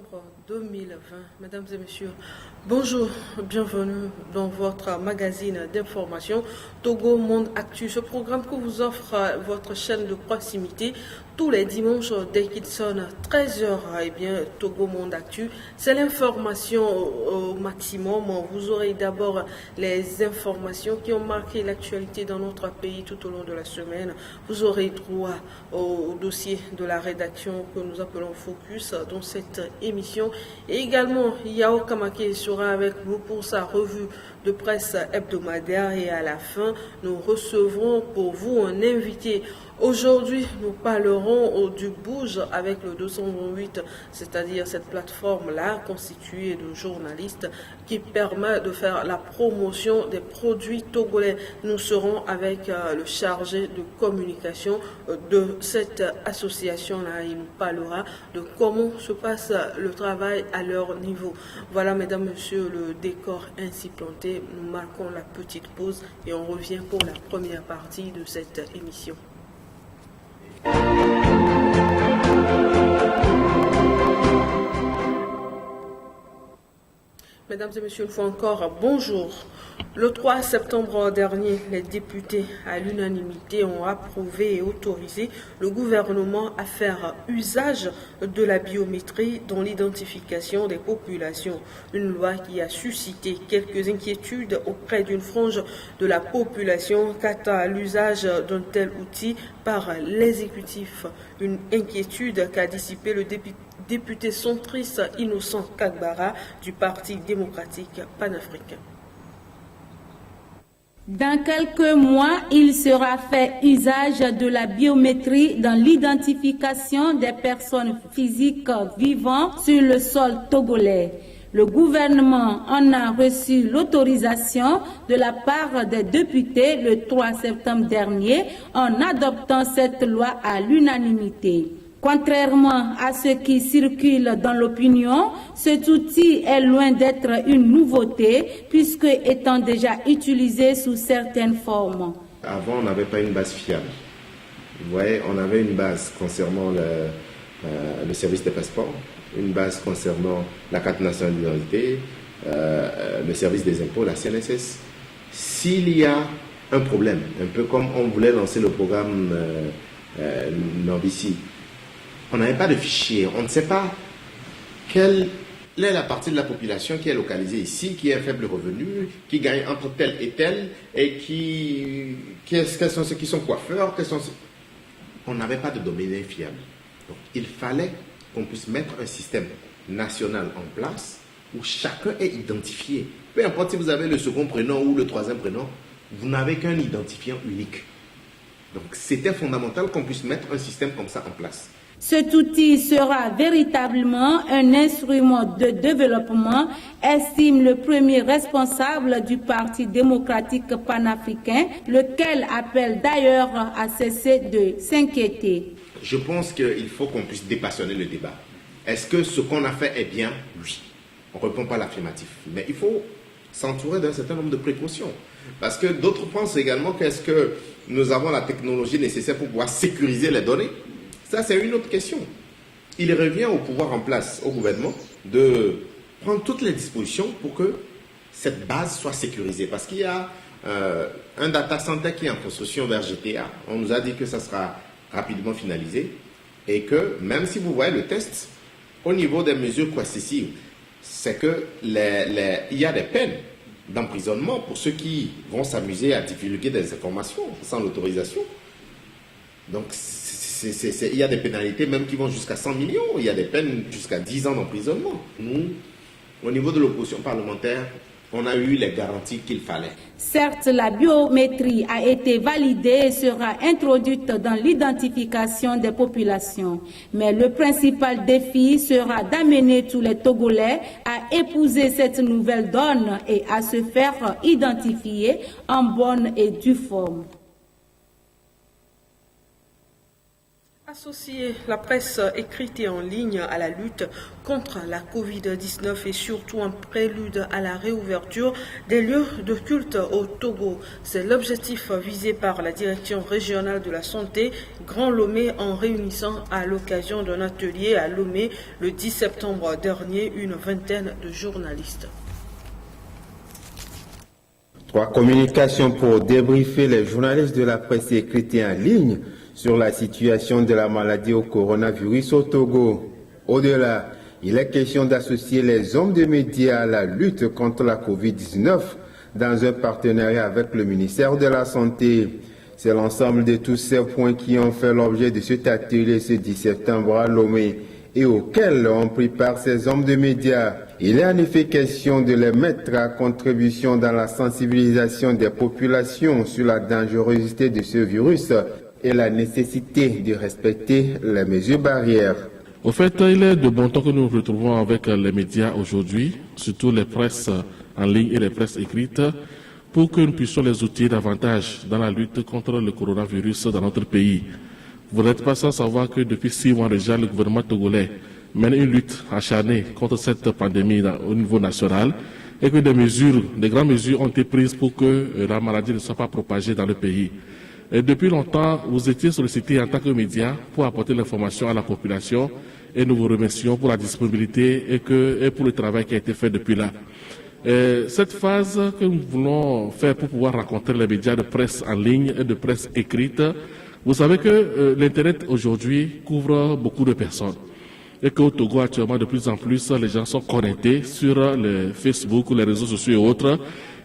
septembre 2020. Mesdames et messieurs, bonjour, bienvenue dans votre magazine d'information Togo Monde Actu. Ce programme que vous offre votre chaîne de proximité tous les dimanches dès qu'il sonne 13h. Eh bien, Togo Monde Actu, c'est l'information au maximum. Vous aurez d'abord les informations qui ont marqué l'actualité dans notre pays tout au long de la semaine. Vous aurez droit au dossier de la rédaction que nous appelons Focus dans cette émission. Et également, Yao Kamake sera avec nous pour sa revue de presse hebdomadaire. Et à la fin, nous recevrons pour vous un invité. Aujourd'hui, nous parlerons du Bouge avec le 228, c'est-à-dire cette plateforme-là constituée de journalistes qui permet de faire la promotion des produits togolais. Nous serons avec le chargé de communication de cette association-là. Il nous parlera de comment se passe le travail à leur niveau. Voilà, mesdames, messieurs, le décor ainsi planté. Nous marquons la petite pause et on revient pour la première partie de cette émission. Mesdames et messieurs, une fois encore, bonjour. Le 3 septembre dernier, les députés, à l'unanimité, ont approuvé et autorisé le gouvernement à faire usage de la biométrie dans l'identification des populations. Une loi qui a suscité quelques inquiétudes auprès d'une frange de la population quant à l'usage d'un tel outil par l'exécutif. Une inquiétude qu'a dissipé le député centriste Innocent Kagbara du Parti démocratique panafricain. Dans quelques mois, il sera fait usage de la biométrie dans l'identification des personnes physiques vivant sur le sol togolais. Le gouvernement en a reçu l'autorisation de la part des députés le 3 septembre dernier en adoptant cette loi à l'unanimité. Contrairement à ce qui circule dans l'opinion, cet outil est loin d'être une nouveauté puisque étant déjà utilisé sous certaines formes. Avant, on n'avait pas une base fiable. Vous voyez, on avait une base concernant le service des passeports, une base concernant la carte nationale d'identité, le service des impôts, la CNSS. S'il y a un problème, un peu comme on voulait lancer le programme Norbici, on n'avait pas de fichier, on ne sait pas quelle est la partie de la population qui est localisée ici, qui est à faible revenu, qui gagne entre tel et tel, et quels sont ceux qui sont coiffeurs, on n'avait pas de domaine fiable. Donc il fallait qu'on puisse mettre un système national en place où chacun est identifié. Peu importe si vous avez le second prénom ou le troisième prénom, vous n'avez qu'un identifiant unique. Donc c'était fondamental qu'on puisse mettre un système comme ça en place. Cet outil sera véritablement un instrument de développement, estime le premier responsable du Parti démocratique panafricain, lequel appelle d'ailleurs à cesser de s'inquiéter. Je pense qu'il faut qu'on puisse dépassionner le débat. Est-ce que ce qu'on a fait est bien? Oui. On ne répond pas à l'affirmatif. Mais il faut s'entourer d'un certain nombre de précautions. Parce que d'autres pensent également qu'est-ce que nous avons la technologie nécessaire pour pouvoir sécuriser les données? Ça, c'est une autre question. Il revient au pouvoir en place, au gouvernement, de prendre toutes les dispositions pour que cette base soit sécurisée. Parce qu'il y a un data center qui est en construction vers GTA. On nous a dit que ça sera rapidement finalisé et que même si vous voyez le test, au niveau des mesures coercitives, c'est que il y a des peines d'emprisonnement pour ceux qui vont s'amuser à divulguer des informations sans l'autorisation. Donc, il y a des pénalités même qui vont jusqu'à 100 millions, il y a des peines jusqu'à 10 ans d'emprisonnement. Nous, au niveau de l'opposition parlementaire, on a eu les garanties qu'il fallait. Certes, la biométrie a été validée et sera introduite dans l'identification des populations. Mais le principal défi sera d'amener tous les Togolais à épouser cette nouvelle donne et à se faire identifier en bonne et due forme. Associer la presse écrite et en ligne à la lutte contre la Covid-19 est surtout un prélude à la réouverture des lieux de culte au Togo. C'est l'objectif visé par la Direction régionale de la santé Grand Lomé en réunissant à l'occasion d'un atelier à Lomé le 10 septembre dernier une vingtaine de journalistes. 3 communications pour débriefer les journalistes de la presse écrite et en ligne sur la situation de la maladie au coronavirus au Togo. Au-delà, il est question d'associer les hommes de médias à la lutte contre la Covid-19 dans un partenariat avec le ministère de la Santé. C'est l'ensemble de tous ces points qui ont fait l'objet de cet atelier ce 10 septembre à Lomé et auquel ont pris part ces hommes de médias. Il est en effet question de les mettre à contribution dans la sensibilisation des populations sur la dangerosité de ce virus et la nécessité de respecter les mesures barrières. Au fait, il est de bon temps que nous nous retrouvons avec les médias aujourd'hui, surtout les presses en ligne et les presses écrites, pour que nous puissions les outiller davantage dans la lutte contre le coronavirus dans notre pays. Vous n'êtes pas sans savoir que depuis 6 mois déjà, le gouvernement togolais mène une lutte acharnée contre cette pandémie au niveau national et que des grandes mesures ont été prises pour que la maladie ne soit pas propagée dans le pays. Et depuis longtemps, vous étiez sollicités en tant que médias pour apporter l'information à la population et nous vous remercions pour la disponibilité et pour le travail qui a été fait depuis là. Cette phase que nous voulons faire pour pouvoir rencontrer les médias de presse en ligne et de presse écrite, vous savez que l'Internet aujourd'hui couvre beaucoup de personnes et qu'au Togo actuellement de plus en plus les gens sont connectés sur les Facebook ou les réseaux sociaux et autres.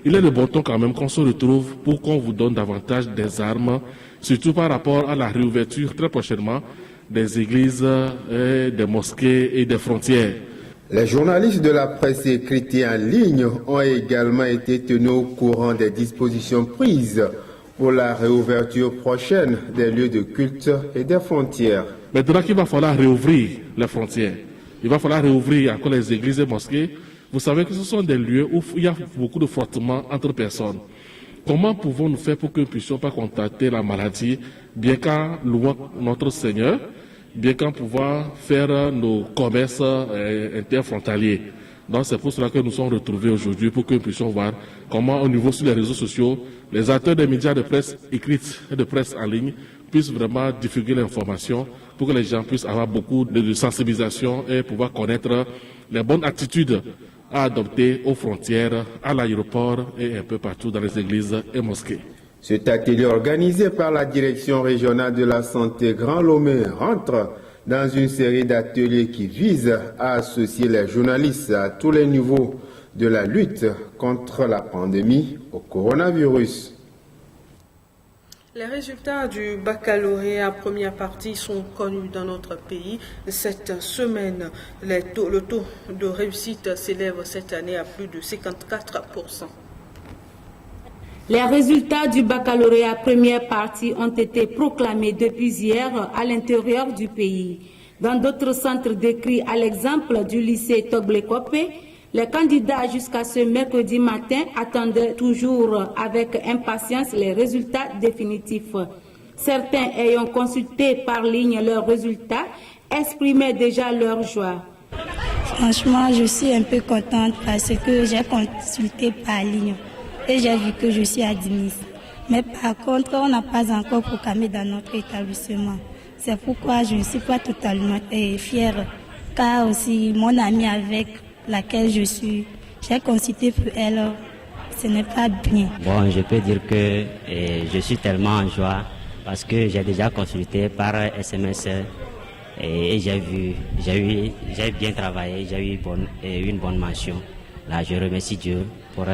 Il est de bon temps quand même qu'on se retrouve pour qu'on vous donne davantage des armes, surtout par rapport à la réouverture très prochainement des églises, des mosquées et des frontières. Les journalistes de la presse écrite et en ligne ont également été tenus au courant des dispositions prises pour la réouverture prochaine des lieux de culte et des frontières. Maintenant qu'il va falloir réouvrir les frontières, il va falloir réouvrir encore les églises et mosquées. Vous savez que ce sont des lieux où il y a beaucoup de frottements entre personnes. Comment pouvons-nous faire pour que nous ne puissions pas contacter la maladie, bien qu'en louant notre Seigneur, bien qu'en pouvant faire nos commerces interfrontaliers? Donc c'est pour cela que nous sommes retrouvés aujourd'hui, pour que nous puissions voir comment au niveau sur les réseaux sociaux, les acteurs des médias de presse écrite et de presse en ligne puissent vraiment divulguer l'information pour que les gens puissent avoir beaucoup de sensibilisation et pouvoir connaître les bonnes attitudes à adopter aux frontières, à l'aéroport et un peu partout dans les églises et mosquées. Cet atelier organisé par la Direction régionale de la santé Grand Lomé rentre dans une série d'ateliers qui visent à associer les journalistes à tous les niveaux de la lutte contre la pandémie au coronavirus. Les résultats du baccalauréat première partie sont connus dans notre pays. Cette semaine, le taux de réussite s'élève cette année à plus de 54%. Les résultats du baccalauréat première partie ont été proclamés depuis hier à l'intérieur du pays. Dans d'autres centres décrits, à l'exemple du lycée Toglekopé, les candidats jusqu'à ce mercredi matin attendaient toujours avec impatience les résultats définitifs. Certains ayant consulté par ligne leurs résultats exprimaient déjà leur joie. Franchement, je suis un peu contente parce que j'ai consulté par ligne et j'ai vu que je suis admise. Mais par contre, on n'a pas encore proclamé dans notre établissement. C'est pourquoi je ne suis pas totalement fière, car aussi mon amie avec laquelle je suis, j'ai consulté pour elle, ce n'est pas bien. Bon, je peux dire que je suis tellement en joie parce que j'ai déjà consulté par SMS et j'ai bien travaillé, j'ai eu une bonne mention. Là, je remercie Dieu pour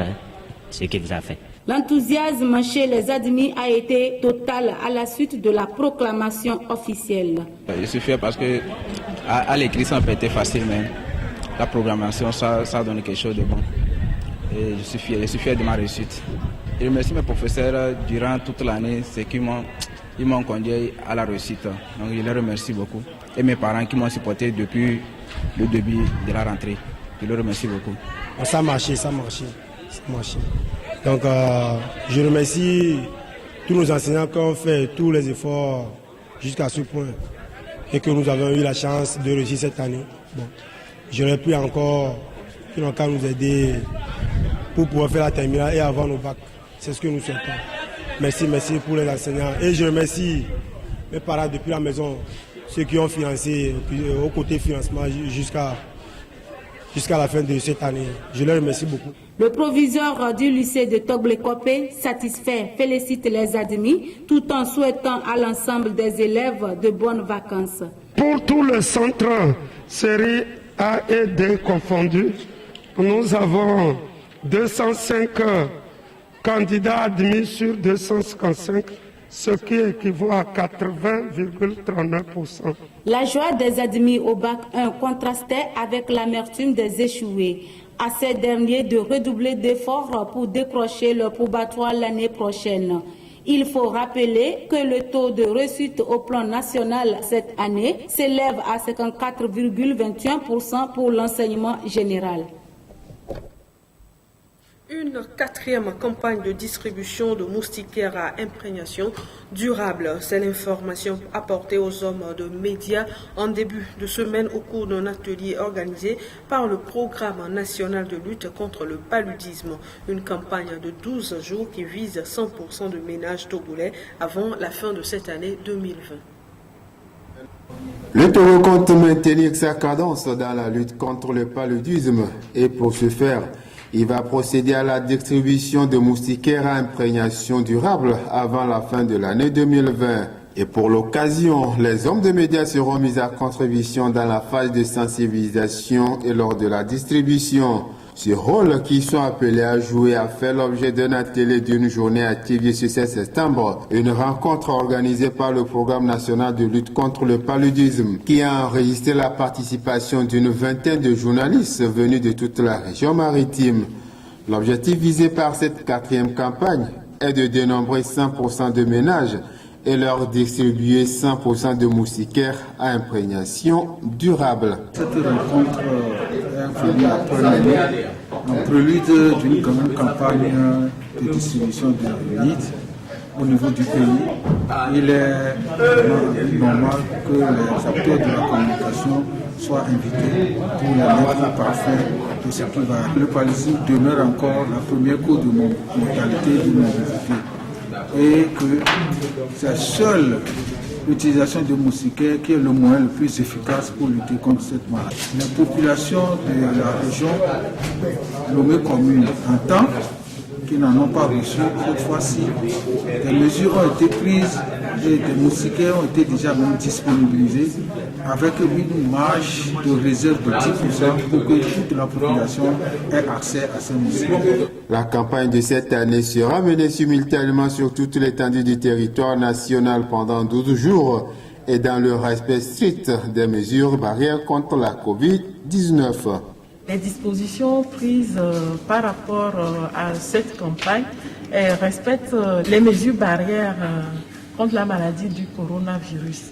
ce qu'il vous a fait. L'enthousiasme chez les admis a été total à la suite de la proclamation officielle. Je suis fier parce que à l'écrit, ça n'a pas été facile, mais la programmation, ça a donné quelque chose de bon. Et je suis fier de ma réussite. Et je remercie mes professeurs durant toute l'année, c'est qu'ils m'ont conduit à la réussite. Donc je les remercie beaucoup. Et mes parents qui m'ont supporté depuis le début de la rentrée. Je les remercie beaucoup. Ça a marché. Donc je remercie tous nos enseignants qui ont fait tous les efforts jusqu'à ce point. et que nous avons eu la chance de réussir cette année. Bon, j'aurais pu encore qu'ils n'ont qu'à nous aider pour pouvoir faire la terminale et avoir nos bacs. C'est ce que nous souhaitons. Merci pour les enseignants. Et je remercie mes parents depuis la maison, ceux qui ont financé au côté financement jusqu'à la fin de cette année. Je les remercie beaucoup. Le proviseur du lycée de Toglé-Kopé, satisfait, félicite les admis tout en souhaitant à l'ensemble des élèves de bonnes vacances. Pour tous les centres série A et D confondus, nous avons 205 candidats admis sur 255, ce qui équivaut à 80,39%. La joie des admis au bac 1 contrastait avec l'amertume des échoués. À ces derniers de redoubler d'efforts pour décrocher leur probatoire l'année prochaine. Il faut rappeler que le taux de réussite au plan national cette année s'élève à 54,21% pour l'enseignement général. Une quatrième campagne de distribution de moustiquaires à imprégnation durable. C'est l'information apportée aux hommes de médias en début de semaine au cours d'un atelier organisé par le Programme national de lutte contre le paludisme. Une campagne de 12 jours qui vise 100% de ménages togolais avant la fin de cette année 2020. Le Togo compte maintenir sa cadence dans la lutte contre le paludisme et pour ce faire, il va procéder à la distribution de moustiquaires à imprégnation durable avant la fin de l'année 2020. Et pour l'occasion, les hommes de médias seront mis à contribution dans la phase de sensibilisation et lors de la distribution. Ce rôle qu'ils sont appelés à jouer a fait l'objet d'un atelier d'une journée activée ce 16 septembre, une rencontre organisée par le Programme national de lutte contre le paludisme qui a enregistré la participation d'une vingtaine de journalistes venus de toute la région maritime. L'objectif visé par cette quatrième campagne est de dénombrer 100% de ménages et leur distribuer 100% de moustiquaires à imprégnation durable. Cette rencontre est venue après l'année en prélude d'une grande campagne de distribution de lits au niveau du pays. Il est normal que les acteurs de la communication soient invités pour les mettre parfait de ce qui va. Le paludisme demeure encore la première cause de mortalité de morbidité. Et que c'est seule l'utilisation de moustiquaires qui est le moyen le plus efficace pour lutter contre cette maladie. La population de la région nommée commune entend qui n'en ont pas reçu cette fois-ci. Des mesures ont été prises et des moustiquaires ont été déjà même disponibilisés avec une marge de réserve de 10% pour que toute la population ait accès à ces moustiquaires. La campagne de cette année sera menée simultanément sur toute l'étendue du territoire national pendant 12 jours et dans le respect strict des mesures barrières contre la COVID-19. Les dispositions prises par rapport à cette campagne respectent les mesures barrières contre la maladie du coronavirus.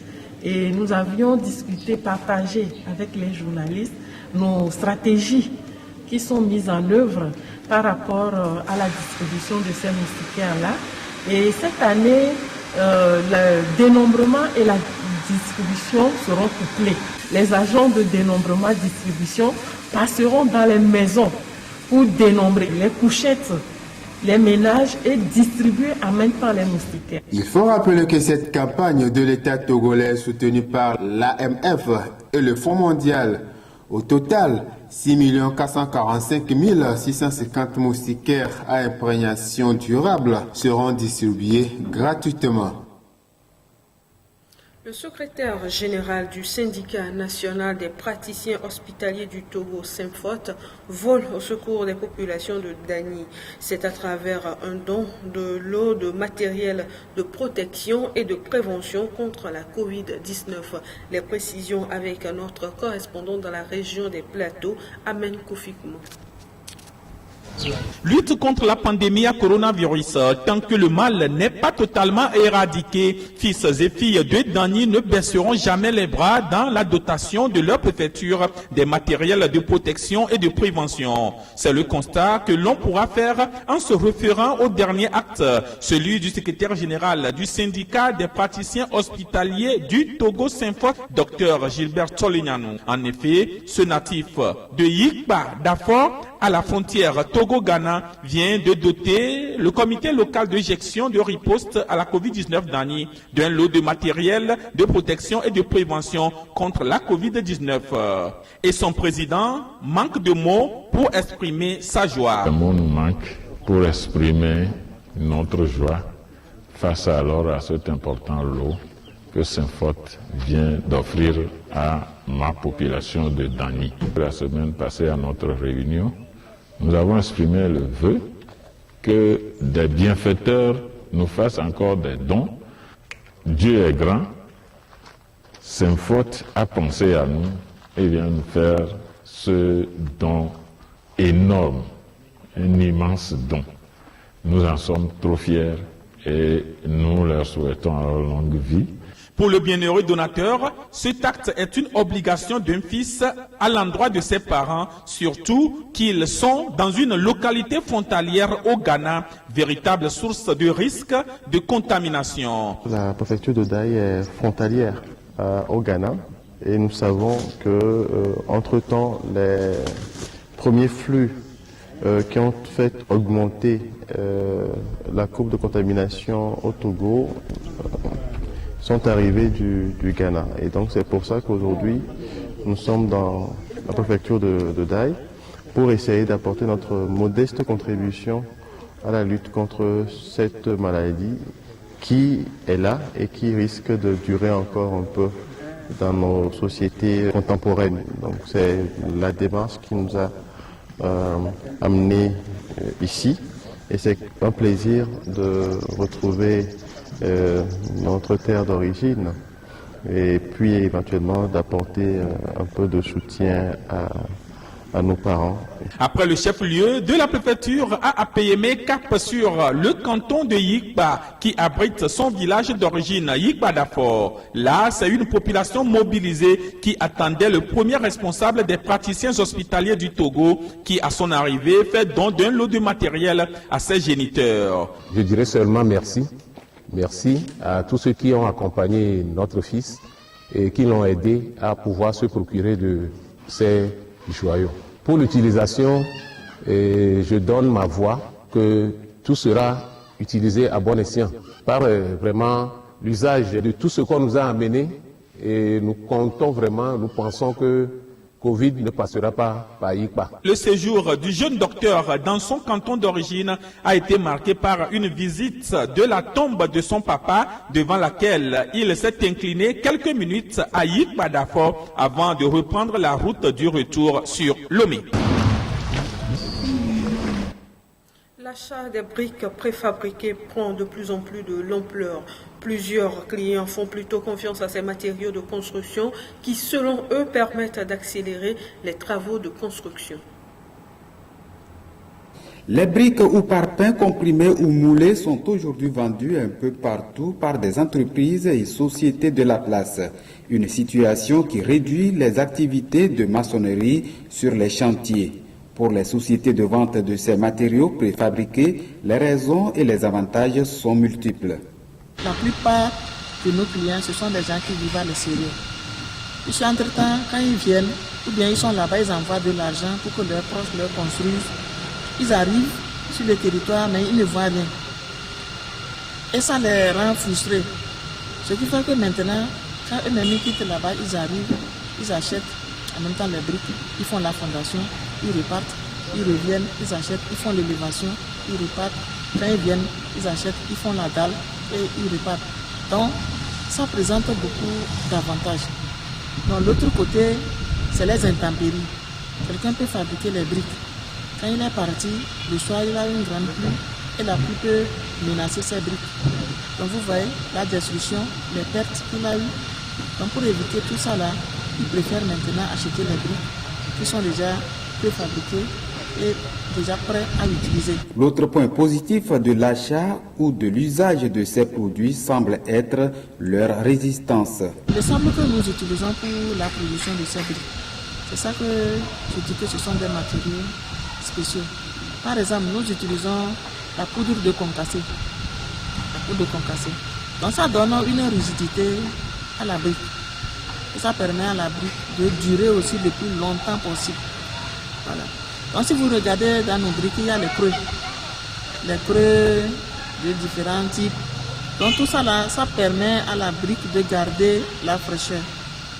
Et nous avions discuté, partagé avec les journalistes nos stratégies qui sont mises en œuvre par rapport à la distribution de ces moustiquaires-là. Et cette année, le dénombrement et la distribution seront couplés. Les agents de dénombrement et distribution passeront dans les maisons pour dénombrer les couchettes, les ménages et distribuer en même temps les moustiquaires. Il faut rappeler que cette campagne de l'État togolais est soutenue par l'AMF et le Fonds mondial. Au total, 6 445 650 moustiquaires à imprégnation durable seront distribués gratuitement. Le secrétaire général du syndicat national des praticiens hospitaliers du Togo, SYMFOT, vole au secours des populations de Dagny. C'est à travers un don de lot de matériel de protection et de prévention contre la COVID-19. Les précisions avec notre correspondant dans la région des Plateaux, Amen Koufikoumou. Lutte contre la pandémie à coronavirus. Tant que le mal n'est pas totalement éradiqué, fils et filles de Dany ne baisseront jamais les bras dans la dotation de leur préfecture des matériels de protection et de prévention. C'est le constat que l'on pourra faire en se référant au dernier acte, celui du secrétaire général du syndicat des praticiens hospitaliers du Togo Saint-Fort, Dr Gilbert Tolignano. En effet, ce natif de Yikba Dafor, à la frontière Togo-Ghana, vient de doter le comité local de gestion de riposte à la COVID-19 Dany d'un lot de matériel de protection et de prévention contre la COVID-19. Et son président manque de mots pour exprimer sa joie. Les mots nous manquent pour exprimer notre joie face alors à cet important lot que Saint-Fort vient d'offrir à ma population de Dany. La semaine passée à notre réunion, nous avons exprimé le vœu que des bienfaiteurs nous fassent encore des dons. Dieu est grand, Saint-Fort a pensé à nous et vient nous faire ce don énorme, un immense don. Nous en sommes trop fiers et nous leur souhaitons une longue vie. Pour le bienheureux donateur, cet acte est une obligation d'un fils à l'endroit de ses parents, surtout qu'ils sont dans une localité frontalière au Ghana, véritable source de risque de contamination. La préfecture de Dany est frontalière au Ghana et nous savons que entre-temps, les premiers flux qui ont fait augmenter la courbe de contamination au Togo sont arrivés du Ghana. Et donc c'est pour ça qu'aujourd'hui, nous sommes dans la préfecture de Dany pour essayer d'apporter notre modeste contribution à la lutte contre cette maladie qui est là et qui risque de durer encore un peu dans nos sociétés contemporaines. Donc c'est la démarche qui nous a amenés ici et c'est un plaisir de retrouver notre terre d'origine et puis éventuellement d'apporter un peu de soutien à nos parents. Après le chef-lieu de la préfecture à Apeyeme, cap sur le canton de Yikba qui abrite son village d'origine, Yikba Dafor. Là, c'est une population mobilisée qui attendait le premier responsable des praticiens hospitaliers du Togo qui, à son arrivée, fait don d'un lot de matériel à ses géniteurs. Je dirais seulement merci. Merci à tous ceux qui ont accompagné notre fils et qui l'ont aidé à pouvoir se procurer de ces joyaux. Pour l'utilisation, je donne ma voix que tout sera utilisé à bon escient par vraiment l'usage de tout ce qu'on nous a amené et nous comptons vraiment, nous pensons que Covid ne passera pas par Yikba. Le séjour du jeune docteur dans son canton d'origine a été marqué par une visite de la tombe de son papa devant laquelle il s'est incliné quelques minutes à Yikba Dafor avant de reprendre la route du retour sur Lomé. L'achat des briques préfabriquées prend de plus en plus de l'ampleur. Plusieurs clients font plutôt confiance à ces matériaux de construction qui, selon eux, permettent d'accélérer les travaux de construction. Les briques ou parpaings comprimés ou moulés sont aujourd'hui vendus un peu partout par des entreprises et sociétés de la place. Une situation qui réduit les activités de maçonnerie sur les chantiers. Pour les sociétés de vente de ces matériaux préfabriqués, les raisons et les avantages sont multiples. La plupart de nos clients, ce sont des gens qui vivent à l'extérieur. Puis entre-temps, quand ils viennent, ou bien ils sont là-bas, ils envoient de l'argent pour que leurs proches leur construisent. Ils arrivent sur le territoire, mais ils ne voient rien. Et ça les rend frustrés. Ce qui fait que maintenant, quand eux-mêmes quittent là-bas, ils arrivent, ils achètent en même temps les briques, ils font la fondation, ils repartent, ils reviennent, ils achètent, ils font l'élévation, ils repartent. Quand ils viennent, ils achètent, ils font la dalle et ils repartent. Donc, ça présente beaucoup d'avantages. Donc, l'autre côté, c'est les intempéries. Quelqu'un peut fabriquer les briques. Quand il est parti, le soir, il a une grande pluie et la pluie peut menacer ses briques. Donc, vous voyez la destruction, les pertes qu'il a eues. Donc, pour éviter tout ça là, il préfère maintenant acheter les briques qui sont déjà préfabriquées est déjà prêt à l'utiliser. L'autre point positif de l'achat ou de l'usage de ces produits semble être leur résistance. Le sable que nous utilisons pour la production de ces briques, c'est ça que je dis que ce sont des matériaux spéciaux. Par exemple, nous utilisons la poudre de concassé. Donc ça donne une rigidité à la brique. Et ça permet à la brique de durer aussi le plus longtemps possible. Voilà. Donc si vous regardez dans nos briques, il y a les creux de différents types. Donc tout ça là, ça permet à la brique de garder la fraîcheur.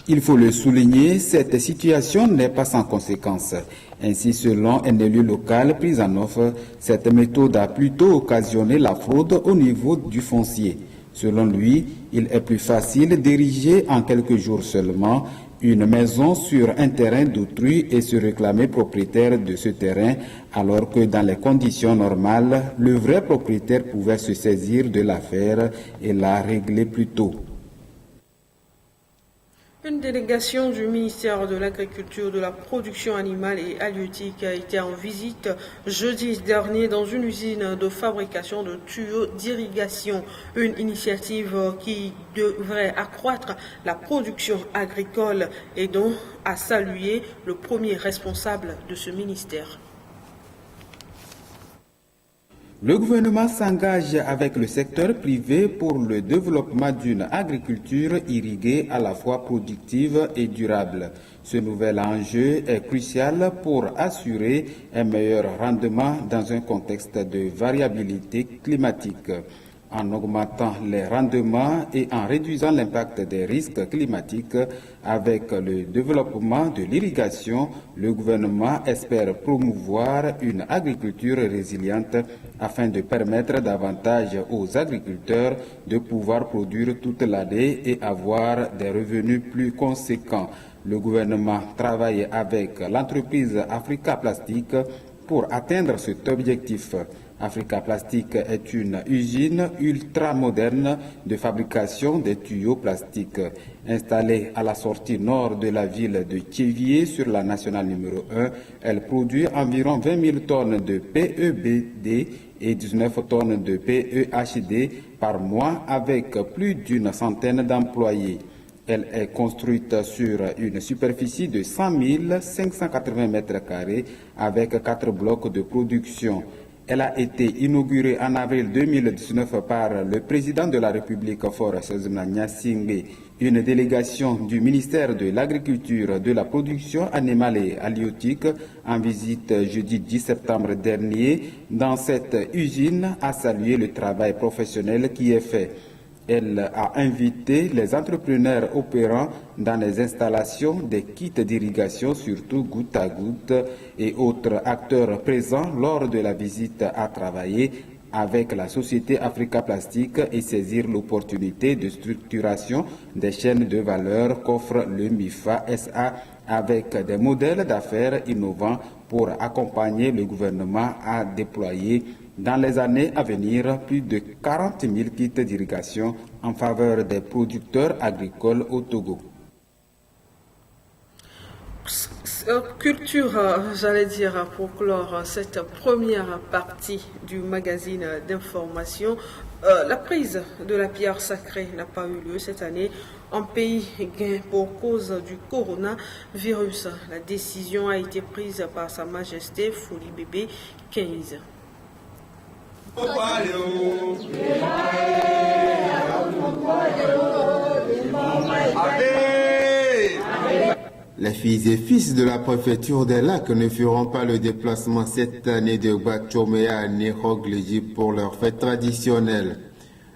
Il faut le souligner, cette situation n'est pas sans conséquence. Ainsi, selon un élu local pris en offre, cette méthode a plutôt occasionné la fraude au niveau du foncier. Selon lui, il est plus facile d'ériger en quelques jours seulement une maison sur un terrain d'autrui et se réclamer propriétaire de ce terrain, alors que dans les conditions normales, le vrai propriétaire pouvait se saisir de l'affaire et la régler plus tôt. Une délégation du ministère de l'Agriculture, de la Production animale et halieutique a été en visite jeudi dernier dans une usine de fabrication de tuyaux d'irrigation. Une initiative qui devrait accroître la production agricole et dont a salué le premier responsable de ce ministère. Le gouvernement s'engage avec le secteur privé pour le développement d'une agriculture irriguée à la fois productive et durable. Ce nouvel enjeu est crucial pour assurer un meilleur rendement dans un contexte de variabilité climatique. En augmentant les rendements et en réduisant l'impact des risques climatiques avec le développement de l'irrigation, le gouvernement espère promouvoir une agriculture résiliente afin de permettre davantage aux agriculteurs de pouvoir produire toute l'année et avoir des revenus plus conséquents. Le gouvernement travaille avec l'entreprise Africa Plastique pour atteindre cet objectif. Africa Plastique est une usine ultra-moderne de fabrication des tuyaux plastiques. Installée à la sortie nord de la ville de Thiévié sur la nationale numéro 1, elle produit environ 20 000 tonnes de PEBD et 19 tonnes de PEHD par mois avec plus d'une centaine d'employés. Elle est construite sur une superficie de 100 580 m² avec 4 blocs de production. Elle a été inaugurée en avril 2019 par le président de la République, Faure Sezmna-Nyasingbe. Une délégation du ministère de l'Agriculture, de la Production animale et halieutique en visite jeudi 10 septembre dernier dans cette usine a salué le travail professionnel qui est fait. Elle a invité les entrepreneurs opérant dans les installations des kits d'irrigation, surtout goutte à goutte, et autres acteurs présents lors de la visite à travailler avec la société Africa Plastique et saisir l'opportunité de structuration des chaînes de valeur qu'offre le MIFA SA avec des modèles d'affaires innovants pour accompagner le gouvernement à déployer dans les années à venir plus de 40 000 kits d'irrigation en faveur des producteurs agricoles au Togo. Culture, j'allais dire, pour clore cette première partie du magazine d'information. La prise de la pierre sacrée n'a pas eu lieu cette année en pays Guin pour cause du coronavirus. La décision a été prise par Sa Majesté Foli Bébé 15. Les filles et fils de la préfecture des Lacs ne feront pas le déplacement cette année de Bachomea à Néroglégi pour leur fête traditionnelle.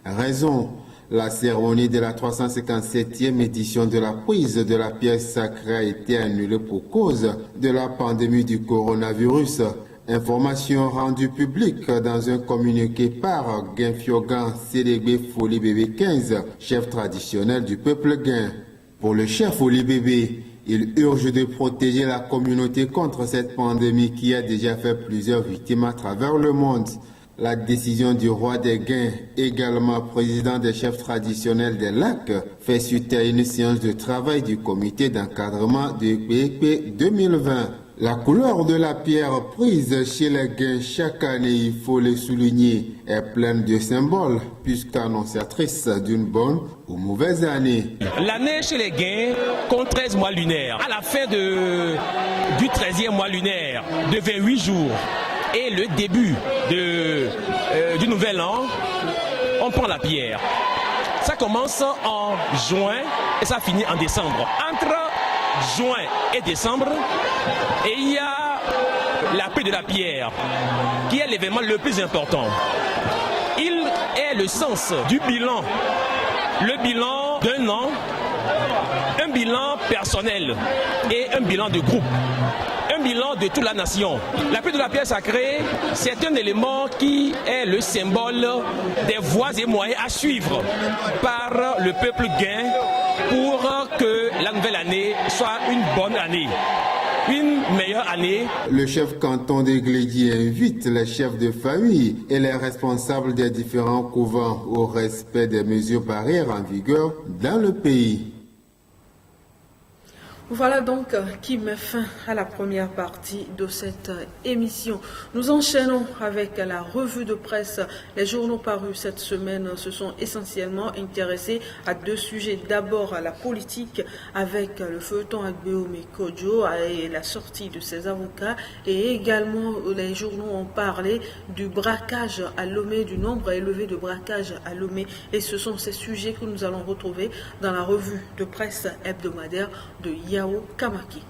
Raison, la cérémonie de la 357e édition de la prise de la pierre sacrée a été annulée pour cause de la pandémie du coronavirus. Information rendue publique dans un communiqué par Guinfiogan Célébé Foli Bébé 15, chef traditionnel du peuple Guin. Pour le chef Foli Bébé, il urge de protéger la communauté contre cette pandémie qui a déjà fait plusieurs victimes à travers le monde. La décision du roi des Guins, également président des chefs traditionnels des Lacs, fait suite à une séance de travail du comité d'encadrement de PEP 2020. La couleur de la pierre prise chez les gains chaque année, il faut le souligner, est pleine de symboles, puisqu'annonciatrice d'une bonne ou mauvaise année. L'année chez les gains compte 13 mois lunaires. À la fin du 13e mois lunaire, de 28 jours, et le début du nouvel an, on prend la pierre. Ça commence en juin et ça finit en décembre. Entre juin et décembre, et il y a la paix de la pierre, qui est l'événement le plus important. Il est le sens du bilan, le bilan d'un an, un bilan personnel et un bilan de groupe, un bilan de toute la nation. La paix de la pierre sacrée, c'est un élément qui est le symbole des voies et moyens à suivre par le peuple gain pour que la nouvelle année soit une bonne année, une meilleure année. Le chef canton de Glédier invite les chefs de famille et les responsables des différents couvents au respect des mesures barrières en vigueur dans le pays. Voilà donc qui met fin à la première partie de cette émission. Nous enchaînons avec la revue de presse. Les journaux parus cette semaine se sont essentiellement intéressés à deux sujets. D'abord la politique avec le feuilleton Agbeome Kodjo et la sortie de ses avocats, et également les journaux ont parlé du braquage à Lomé, du nombre élevé de braquages à Lomé, et ce sont ces sujets que nous allons retrouver dans la revue de presse hebdomadaire de Yao Kamaki.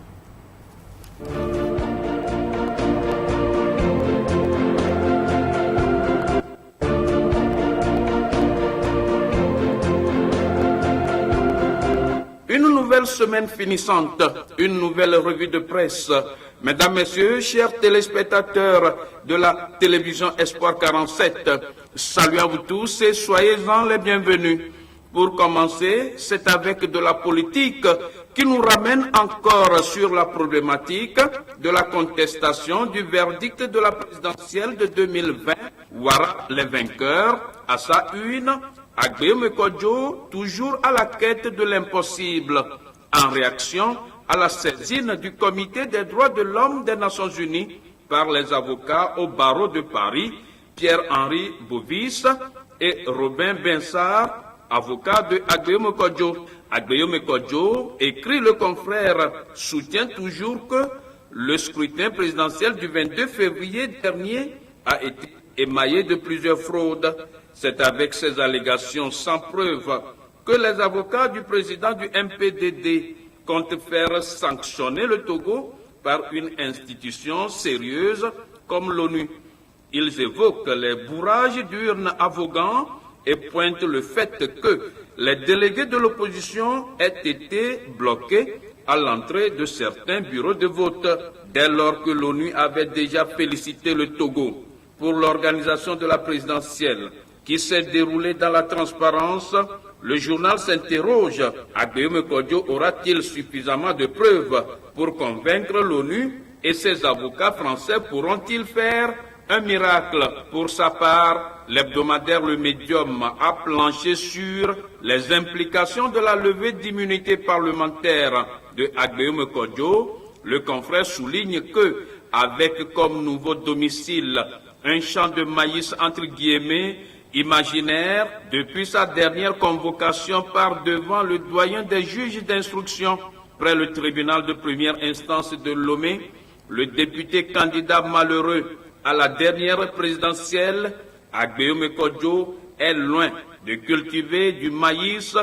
Une nouvelle semaine finissante, une nouvelle revue de presse. Mesdames, Messieurs, chers téléspectateurs de la télévision Espoir 47, salut à vous tous et soyez-en les bienvenus. Pour commencer, c'est avec de la politique qui nous ramène encore sur la problématique de la contestation du verdict de la présidentielle de 2020. Ouara, les vainqueurs, à sa une, Agbeome Kodjo, toujours à la quête de l'impossible. En réaction à la saisine du Comité des droits de l'homme des Nations Unies par les avocats au barreau de Paris, Pierre-Henri Bovis et Robin Bensard, avocat de Agbeome Kodjo. Agbeome Kodjo, écrit le confrère, soutient toujours que le scrutin présidentiel du 22 février dernier a été émaillé de plusieurs fraudes. C'est avec ces allégations sans preuve que les avocats du président du MPDD comptent faire sanctionner le Togo par une institution sérieuse comme l'ONU. Ils évoquent les bourrages d'urnes à Vaughan et pointent le fait que les délégués de l'opposition aient été bloqués à l'entrée de certains bureaux de vote, dès lors que l'ONU avait déjà félicité le Togo pour l'organisation de la présidentielle, qui s'est déroulée dans la transparence. Le journal s'interroge, Agbeome Kodjo aura-t-il suffisamment de preuves pour convaincre l'ONU et ses avocats français pourront-ils faire un miracle? Pour sa part, l'hebdomadaire Le Médium a planché sur les implications de la levée d'immunité parlementaire de Agbeome Kodjo. Le confrère souligne que, avec comme nouveau domicile un champ de maïs entre guillemets imaginaire, depuis sa dernière convocation par devant le doyen des juges d'instruction près le tribunal de première instance de Lomé, le député candidat malheureux à la dernière présidentielle, Agbeome Kodjo, est loin de cultiver du maïs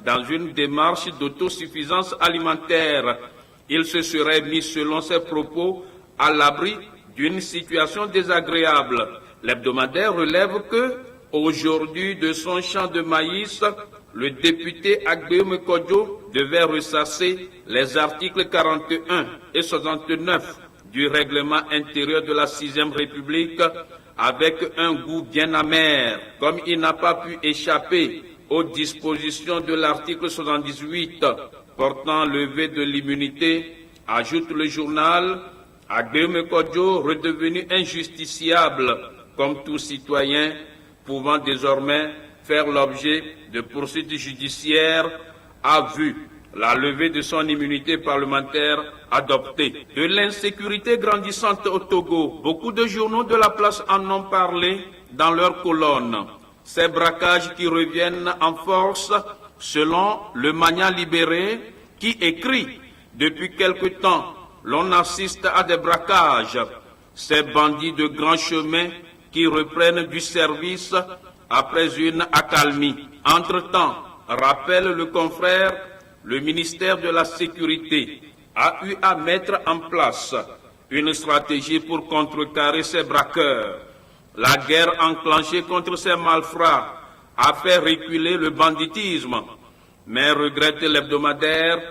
dans une démarche d'autosuffisance alimentaire. Il se serait mis, selon ses propos, à l'abri d'une situation désagréable. L'hebdomadaire relève que, aujourd'hui, de son champ de maïs, le député Agbeome Kodjo devait ressasser les articles 41 et 69 du règlement intérieur de la 6e République avec un goût bien amer, comme il n'a pas pu échapper aux dispositions de l'article 78 portant levée de l'immunité, ajoute le journal. Agbeome Kodjo, redevenu injusticiable comme tout citoyen, pouvant désormais faire l'objet de poursuites judiciaires, a vu la levée de son immunité parlementaire adoptée. De l'insécurité grandissante au Togo, beaucoup de journaux de la place en ont parlé dans leurs colonnes. Ces braquages qui reviennent en force selon le Magna Libéré qui écrit « Depuis quelque temps, l'on assiste à des braquages. Ces bandits de grand chemin qui reprennent du service après une accalmie. Entre-temps, rappelle le confrère, le ministère de la Sécurité a eu à mettre en place une stratégie pour contrecarrer ces braqueurs. La guerre enclenchée contre ces malfrats a fait reculer le banditisme, mais regrette l'hebdomadaire,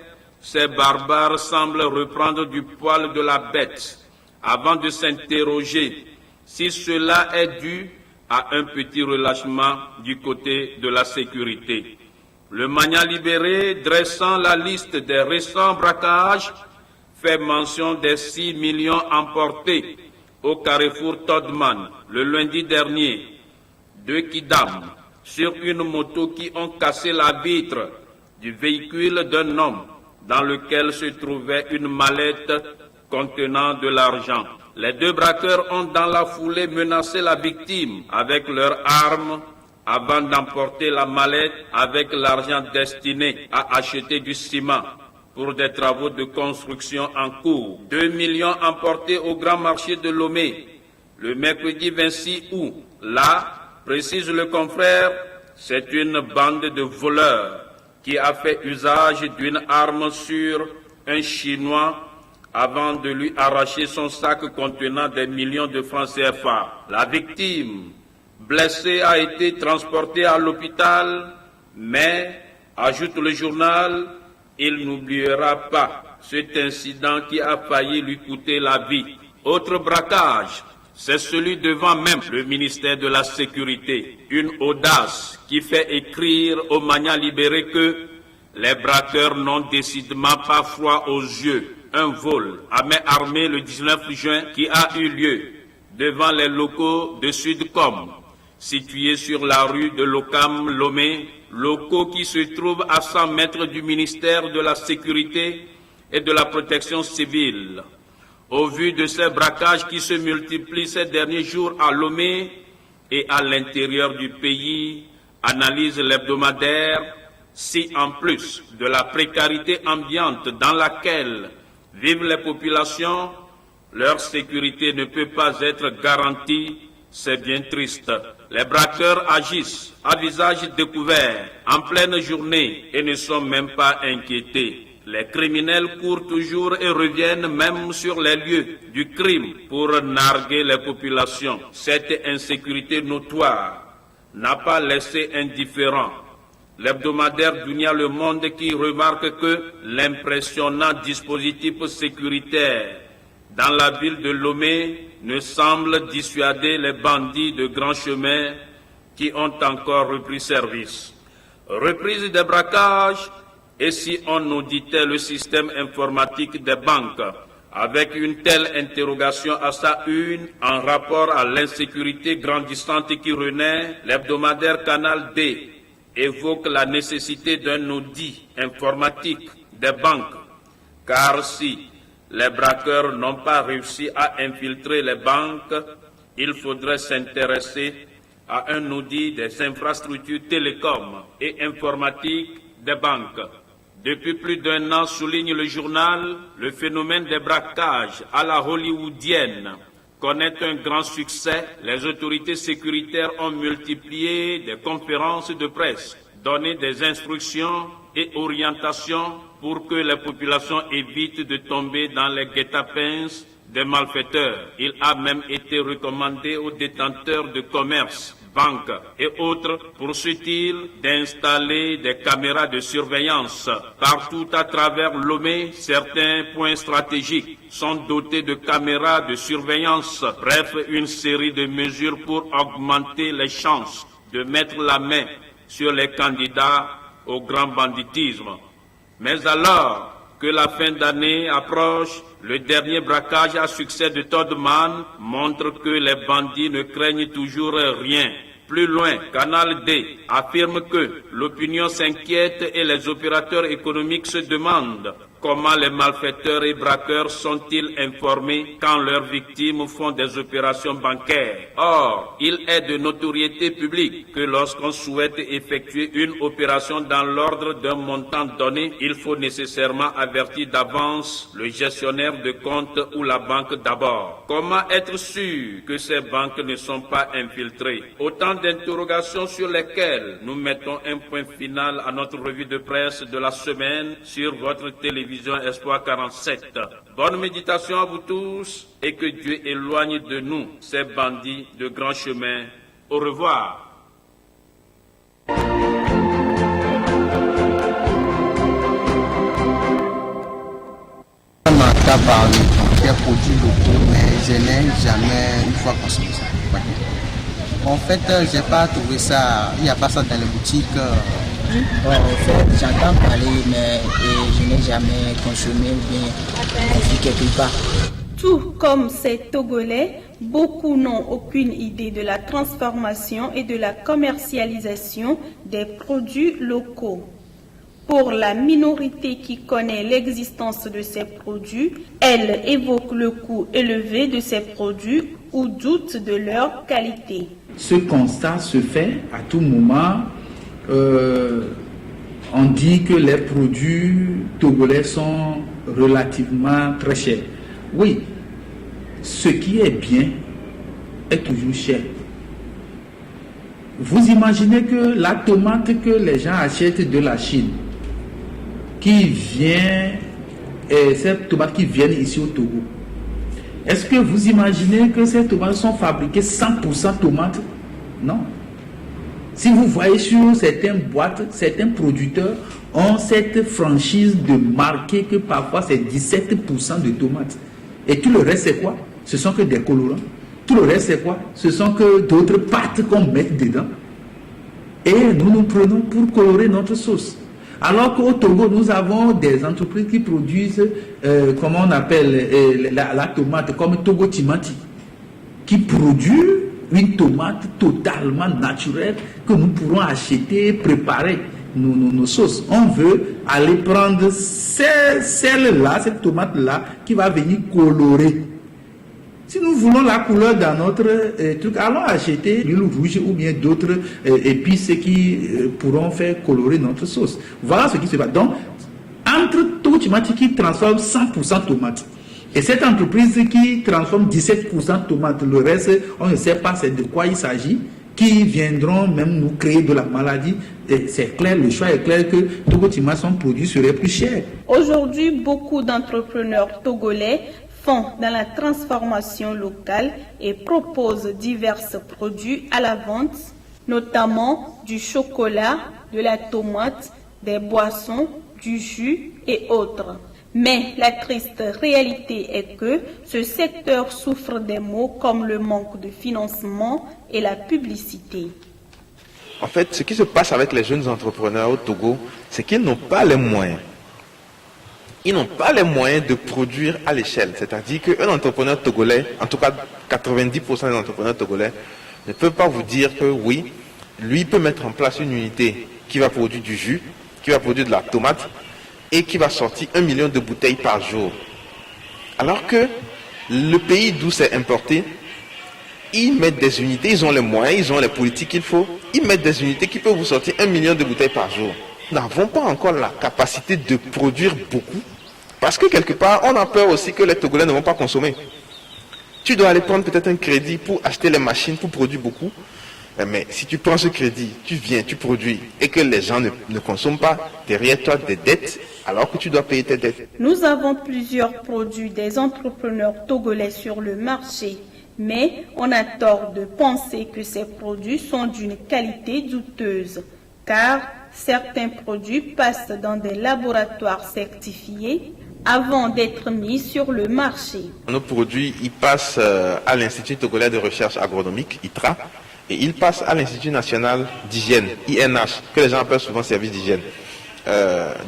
ces barbares semblent reprendre du poil de la bête avant de s'interroger si cela est dû à un petit relâchement du côté de la sécurité. Le Magna Libéré, dressant la liste des récents braquages, fait mention des 6 millions emportés au carrefour Todman le lundi dernier, 2 Kidam, sur une moto qui ont cassé la vitre du véhicule d'un homme dans lequel se trouvait une mallette contenant de l'argent. Les 2 braqueurs ont dans la foulée menacé la victime avec leurs armes avant d'emporter la mallette avec l'argent destiné à acheter du ciment pour des travaux de construction en cours. 2 millions emportés au grand marché de Lomé le mercredi 26 août. Là, précise le confrère, c'est une bande de voleurs qui a fait usage d'une arme sur un Chinois avant de lui arracher son sac contenant des millions de francs CFA. La victime, blessée, a été transportée à l'hôpital, mais, ajoute le journal, il n'oubliera pas cet incident qui a failli lui coûter la vie. Autre braquage, c'est celui devant même le ministère de la Sécurité. Une audace qui fait écrire au Magna Libéré que les braqueurs n'ont décidément pas froid aux yeux. Un vol à main armée le 19 juin qui a eu lieu devant les locaux de Sudcom, situés sur la rue de Lokam Lomé, locaux qui se trouvent à 100 mètres du ministère de la Sécurité et de la Protection civile. Au vu de ces braquages qui se multiplient ces derniers jours à Lomé et à l'intérieur du pays, analyse l'hebdomadaire, si en plus de la précarité ambiante dans laquelle vivent les populations, leur sécurité ne peut pas être garantie, c'est bien triste. Les braqueurs agissent à visage découvert, en pleine journée, et ne sont même pas inquiétés. Les criminels courent toujours et reviennent même sur les lieux du crime pour narguer les populations. Cette insécurité notoire n'a pas laissé indifférent l'hebdomadaire Dunia Le Monde qui remarque que l'impressionnant dispositif sécuritaire dans la ville de Lomé ne semble dissuader les bandits de grand chemin qui ont encore repris service. Reprise des braquages, et si on auditait le système informatique des banques avec une telle interrogation à sa une en rapport à l'insécurité grandissante qui renaît, l'hebdomadaire Canal D évoque la nécessité d'un audit informatique des banques, car si les braqueurs n'ont pas réussi à infiltrer les banques, il faudrait s'intéresser à un audit des infrastructures télécoms et informatiques des banques. Depuis plus d'1 an, souligne le journal, le phénomène des braquages à la hollywoodienne connaît un grand succès. Les autorités sécuritaires ont multiplié des conférences de presse, donné des instructions et orientations pour que les populations évitent de tomber dans les guet-apens des malfaiteurs. Il a même été recommandé aux détenteurs de commerce, banques et autres, poursuit-il, d'installer des caméras de surveillance. Partout à travers Lomé, certains points stratégiques sont dotés de caméras de surveillance. Bref, une série de mesures pour augmenter les chances de mettre la main sur les candidats au grand banditisme. Mais alors que la fin d'année approche, le dernier braquage à succès de Todman montre que les bandits ne craignent toujours rien Plus loin, Canal D affirme que l'opinion s'inquiète et les opérateurs économiques se demandent comment les malfaiteurs et braqueurs sont-ils informés quand leurs victimes font des opérations bancaires. Or, il est de notoriété publique que lorsqu'on souhaite effectuer une opération dans l'ordre d'un montant donné, il faut nécessairement avertir d'avance le gestionnaire de compte ou la banque d'abord. Comment être sûr que ces banques ne sont pas infiltrées? Autant d'interrogations sur lesquelles nous mettons un point final à notre revue de presse de la semaine sur votre télévision Espoir 47. Bonne méditation à vous tous et que Dieu éloigne de nous ces bandits de grand chemin. Au revoir. T'as parlé des produits locaux, mais je n'ai jamais une fois consommé ça. En fait, j'ai pas trouvé ça, il n'y a pas ça dans les boutiques. Bon, en fait, j'entends parler, mais je n'ai jamais consommé ou bien vu quelque part. Tout comme ces Togolais, beaucoup n'ont aucune idée de la transformation et de la commercialisation des produits locaux. Pour la minorité qui connaît l'existence de ces produits, elle évoque le coût élevé de ces produits ou doute de leur qualité. Ce constat se fait à tout moment. On dit que les produits togolais sont relativement très chers. Oui, ce qui est bien est toujours cher. Vous imaginez que la tomate que les gens achètent de la Chine, ces tomates qui viennent ici au Togo, est-ce que vous imaginez que ces tomates sont fabriquées 100% tomates? Non. Si vous voyez sur certaines boîtes, certains producteurs ont cette franchise de marquer que parfois c'est 17% de tomates. Et tout le reste c'est quoi? Ce sont que des colorants. Tout le reste c'est quoi? Ce sont que d'autres pâtes qu'on met dedans. Et nous prenons pour colorer notre sauce. Alors qu'au Togo, nous avons des entreprises qui produisent, comment on appelle, la tomate, comme Togo Timati, qui produit une tomate totalement naturelle que nous pourrons acheter, préparer nos sauces. On veut aller prendre celle-là, cette tomate-là, qui va venir colorer. Si nous voulons la couleur dans notre truc, allons acheter l'huile rouge ou bien d'autres épices qui pourront faire colorer notre sauce. Voilà ce qui se passe. Donc, entre Togo Timati qui transforme 100% tomates, et cette entreprise qui transforme 17% tomates, le reste, on ne sait pas de quoi il s'agit, qui viendront même nous créer de la maladie. C'est clair, le choix est clair que Togo Timati, son produit serait plus cher. Aujourd'hui, beaucoup d'entrepreneurs togolais font dans la transformation locale et proposent divers produits à la vente, notamment du chocolat, de la tomate, des boissons, du jus et autres. Mais la triste réalité est que ce secteur souffre des maux comme le manque de financement et la publicité. En fait, ce qui se passe avec les jeunes entrepreneurs au Togo, c'est qu'ils n'ont pas les moyens. Ils n'ont pas les moyens de produire à l'échelle. C'est-à-dire qu'un entrepreneur togolais, en tout cas 90% des entrepreneurs togolais, ne peut pas vous dire que oui, lui peut mettre en place une unité qui va produire du jus, qui va produire de la tomate, et qui va sortir 1 million de bouteilles par jour. Alors que le pays d'où c'est importé, ils mettent des unités, ils ont les moyens, ils ont les politiques qu'il faut, ils mettent des unités qui peuvent vous sortir 1 million de bouteilles par jour. Nous n'avons pas encore la capacité de produire beaucoup, parce que quelque part, on a peur aussi que les Togolais ne vont pas consommer. Tu dois aller prendre peut-être un crédit pour acheter les machines, pour produire beaucoup. Mais si tu prends ce crédit, tu viens, tu produis, et que les gens ne consomment pas, derrière toi des dettes, alors que tu dois payer tes dettes. Nous avons plusieurs produits des entrepreneurs togolais sur le marché, mais on a tort de penser que ces produits sont d'une qualité douteuse, car certains produits passent dans des laboratoires certifiés avant d'être mis sur le marché. Nos produits, ils passent à l'Institut togolais de recherche agronomique, ITRA, et ils passent à l'Institut national d'hygiène, INH, que les gens appellent souvent service d'hygiène.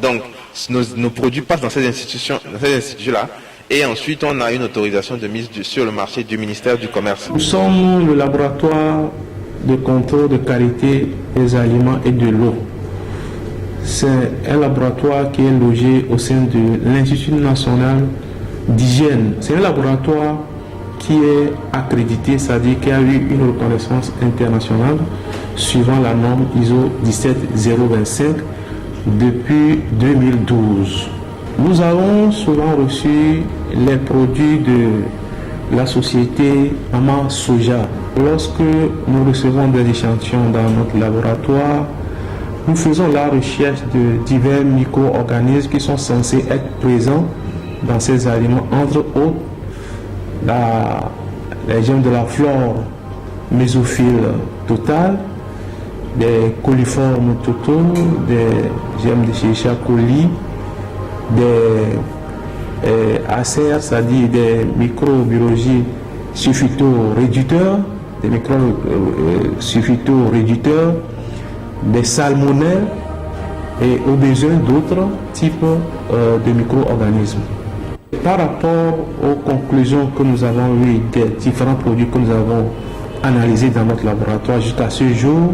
Donc, nos produits passent dans ces instituts-là, et ensuite on a une autorisation de mise sur le marché du ministère du Commerce. Nous sommes le laboratoire de contrôle de qualité des aliments et de l'eau. C'est un laboratoire qui est logé au sein de l'Institut national d'hygiène. C'est un laboratoire qui est accrédité, c'est-à-dire qui a eu une reconnaissance internationale suivant la norme ISO 17025 depuis 2012. Nous avons souvent reçu les produits de la société Ama Soja. Lorsque nous recevons des échantillons dans notre laboratoire, nous faisons la recherche de divers micro-organismes qui sont censés être présents dans ces aliments, entre autres les germes de la flore mésophile totale, des coliformes totaux, des germes de Escherichia coli, des acères, c'est-à-dire des microbiologies sulfito-réducteurs, des salmonelles et au besoin d'autres types de micro-organismes. Par rapport aux conclusions que nous avons eues des différents produits que nous avons analysés dans notre laboratoire jusqu'à ce jour,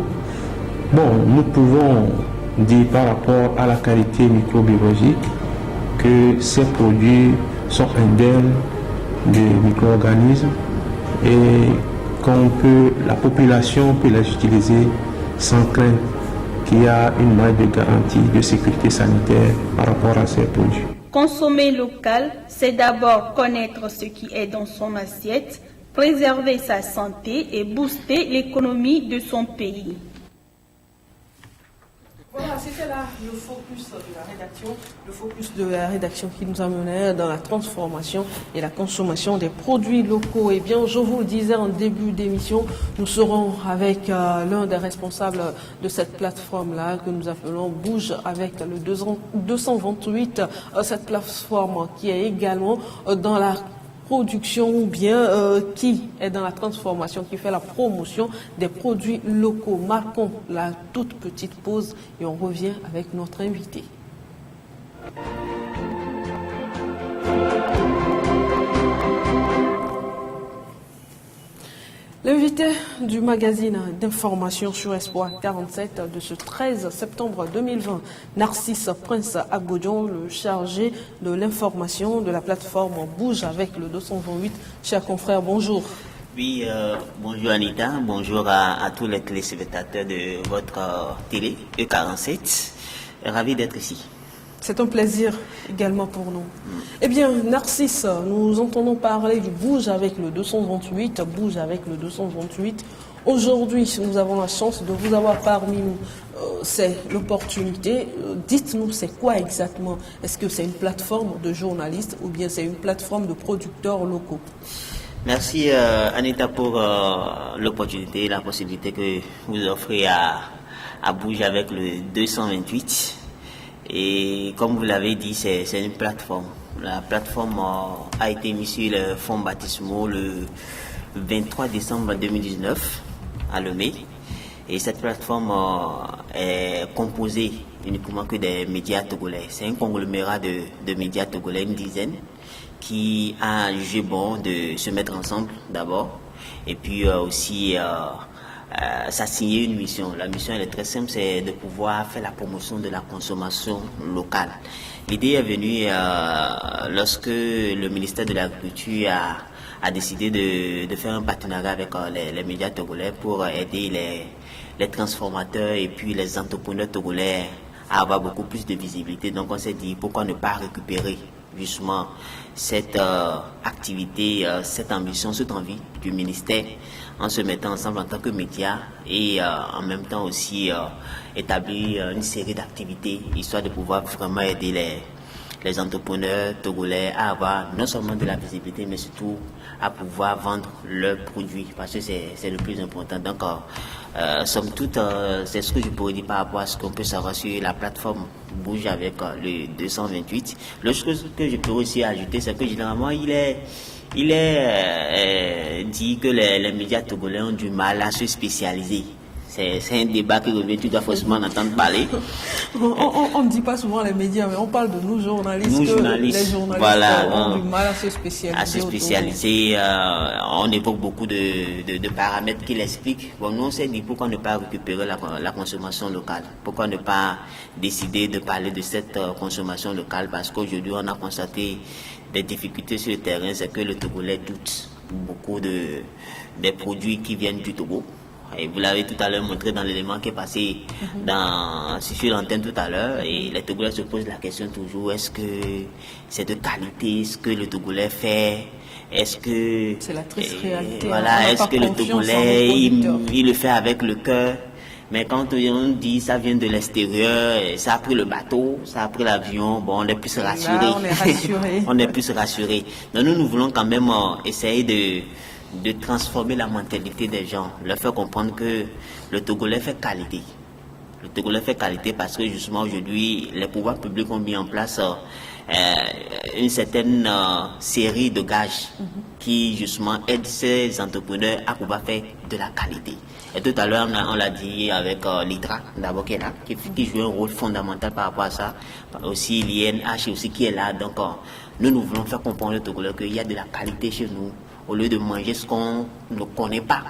nous pouvons dire par rapport à la qualité microbiologique que ces produits sont indemnes de micro-organismes et la population peut les utiliser sans crainte qu'il y a une marge de garantie de sécurité sanitaire par rapport à ces produits. Consommer local, c'est d'abord connaître ce qui est dans son assiette, préserver sa santé et booster l'économie de son pays. Voilà, c'était là le focus de la rédaction qui nous amenait dans la transformation et la consommation des produits locaux. Et bien, je vous le disais en début d'émission, nous serons avec l'un des responsables de cette plateforme-là que nous appelons Bouge avec le 228, cette plateforme qui est également dans la production ou bien qui est dans la transformation, qui fait la promotion des produits locaux. Marquons la toute petite pause et on revient avec notre invité. L'invité du magazine d'information sur Espoir 47 de ce 13 septembre 2020, Narcisse Prince Agbodion, le chargé de l'information de la plateforme Bouge avec le 228. Chers confrères, bonjour. Oui, bonjour Anita, bonjour à tous les téléspectateurs de votre télé E47. Ravi d'être ici. C'est un plaisir également pour nous. Eh bien, Narcisse, nous entendons parler du Bouge avec le 228, Bouge avec le 228. Aujourd'hui, nous avons la chance de vous avoir parmi nous. C'est l'opportunité. Dites-nous, c'est quoi exactement? Est-ce que c'est une plateforme de journalistes ou bien c'est une plateforme de producteurs locaux? Merci Anita pour l'opportunité, la possibilité que vous offrez à Bouge avec le 228. Et comme vous l'avez dit, c'est une plateforme. La plateforme a été mise sur le fonds baptismaux le 23 décembre 2019 à Lomé. Et cette plateforme est composée uniquement que des médias togolais. C'est un conglomérat de médias togolais, une dizaine, qui a jugé bon de se mettre ensemble d'abord. Et puis aussi s'assigner une mission. La mission elle est très simple, c'est de pouvoir faire la promotion de la consommation locale. L'idée est venue lorsque le ministère de l'Agriculture a décidé de faire un partenariat avec les médias togolais pour aider les transformateurs et puis les entrepreneurs togolais à avoir beaucoup plus de visibilité. Donc on s'est dit pourquoi ne pas récupérer justement cette activité, cette ambition, cette envie du ministère en se mettant ensemble en tant que médias et en même temps aussi établir une série d'activités histoire de pouvoir vraiment aider les entrepreneurs togolais à avoir non seulement de la visibilité mais surtout à pouvoir vendre leurs produits parce que c'est le plus important. Donc somme toute, c'est ce que je pourrais dire par rapport à ce qu'on peut savoir sur la plateforme Bouge avec le 228. L'autre chose que je peux aussi ajouter, c'est que généralement il est dit que les médias togolais ont du mal à se spécialiser. C'est un débat qui revient, tu dois forcément en entendre parler. On ne dit pas souvent les médias, mais on parle de nous journalistes. Nous journalistes, les journalistes voilà, ont du mal à se spécialiser. À se spécialiser, on évoque beaucoup de paramètres qui l'expliquent. Bon, nous on s'est dit pourquoi ne pas récupérer la consommation locale. Pourquoi ne pas décider de parler de cette consommation locale, parce qu'aujourd'hui on a constaté des difficultés sur le terrain, c'est que le Togolais doute beaucoup des produits qui viennent du Togo. Et vous l'avez tout à l'heure montré dans l'élément qui est passé sur l'antenne tout à l'heure. Et les Togolais se posent la question toujours, est-ce que c'est de qualité ce que le Togolais fait? Est-ce que... C'est la triste réalité. Voilà, est-ce que le Togolais, il le fait avec le cœur? Mais quand on dit ça vient de l'extérieur, ça a pris le bateau, ça a pris l'avion, bon, on est plus rassuré. Là, on est rassuré. On est plus rassuré. Donc nous voulons quand même essayer de transformer la mentalité des gens, leur faire comprendre que le Togolais fait qualité. Le Togolais fait qualité parce que justement aujourd'hui, les pouvoirs publics ont mis en place une certaine série de gages qui justement aident ces entrepreneurs à pouvoir faire de la qualité. Et tout à l'heure, on l'a dit avec l'ITRA, d'abord qui est là, qui joue un rôle fondamental par rapport à ça. Aussi l'INH aussi qui est là. Donc nous voulons faire comprendre aux Togolais qu'il y a de la qualité chez nous, au lieu de manger ce qu'on ne connaît pas.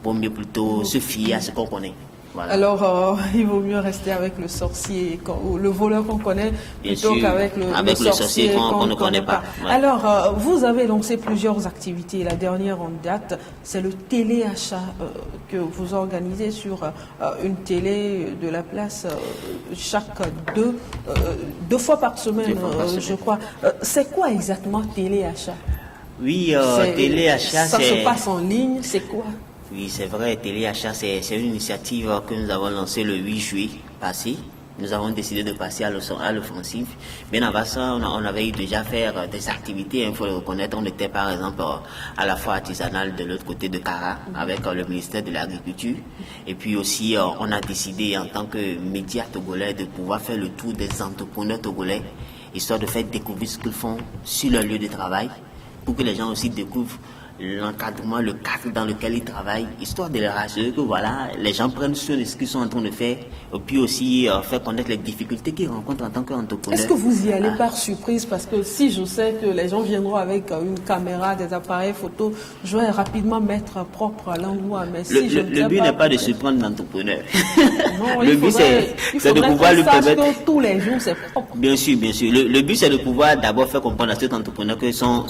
Vaut mieux plutôt se fier à ce qu'on connaît. Voilà. Alors, il vaut mieux rester avec le sorcier, ou le voleur qu'on connaît, plutôt qu'avec le sorcier qu'on ne connaît pas. Ouais. Alors, vous avez lancé plusieurs activités. La dernière en date, c'est le téléachat que vous organisez sur une télé de la place chaque deux fois par semaine, je crois. C'est quoi exactement téléachat? Oui, téléachat, ça se passe en ligne, c'est quoi? Oui, c'est vrai, téléachat, c'est une initiative que nous avons lancée le 8 juillet passé. Nous avons décidé de passer à l'offensive. Bien avant ça, on avait eu déjà faire des activités, il faut le reconnaître. On était par exemple à la fois artisanale de l'autre côté de Kara, avec le ministère de l'Agriculture. Et puis aussi, on a décidé en tant que média togolais de pouvoir faire le tour des entrepreneurs togolais, histoire de faire découvrir ce qu'ils font sur leur lieu de travail, pour que les gens aussi découvrent l'encadrement, le cadre dans lequel ils travaillent, histoire de les rassurer que voilà, les gens prennent sur ce qu'ils sont en train de faire, et puis aussi faire connaître les difficultés qu'ils rencontrent en tant qu'entrepreneurs. Est-ce que vous y allez par surprise? Parce que si je sais que les gens viendront avec une caméra, des appareils photo, je vais rapidement mettre propre à l'endroit. Mais si le but n'est pas de surprendre l'entrepreneur. Le but c'est de pouvoir lui permettre que tous les jours c'est propre. Bien sûr, bien sûr. Le but c'est de pouvoir d'abord faire comprendre à cet entrepreneur que son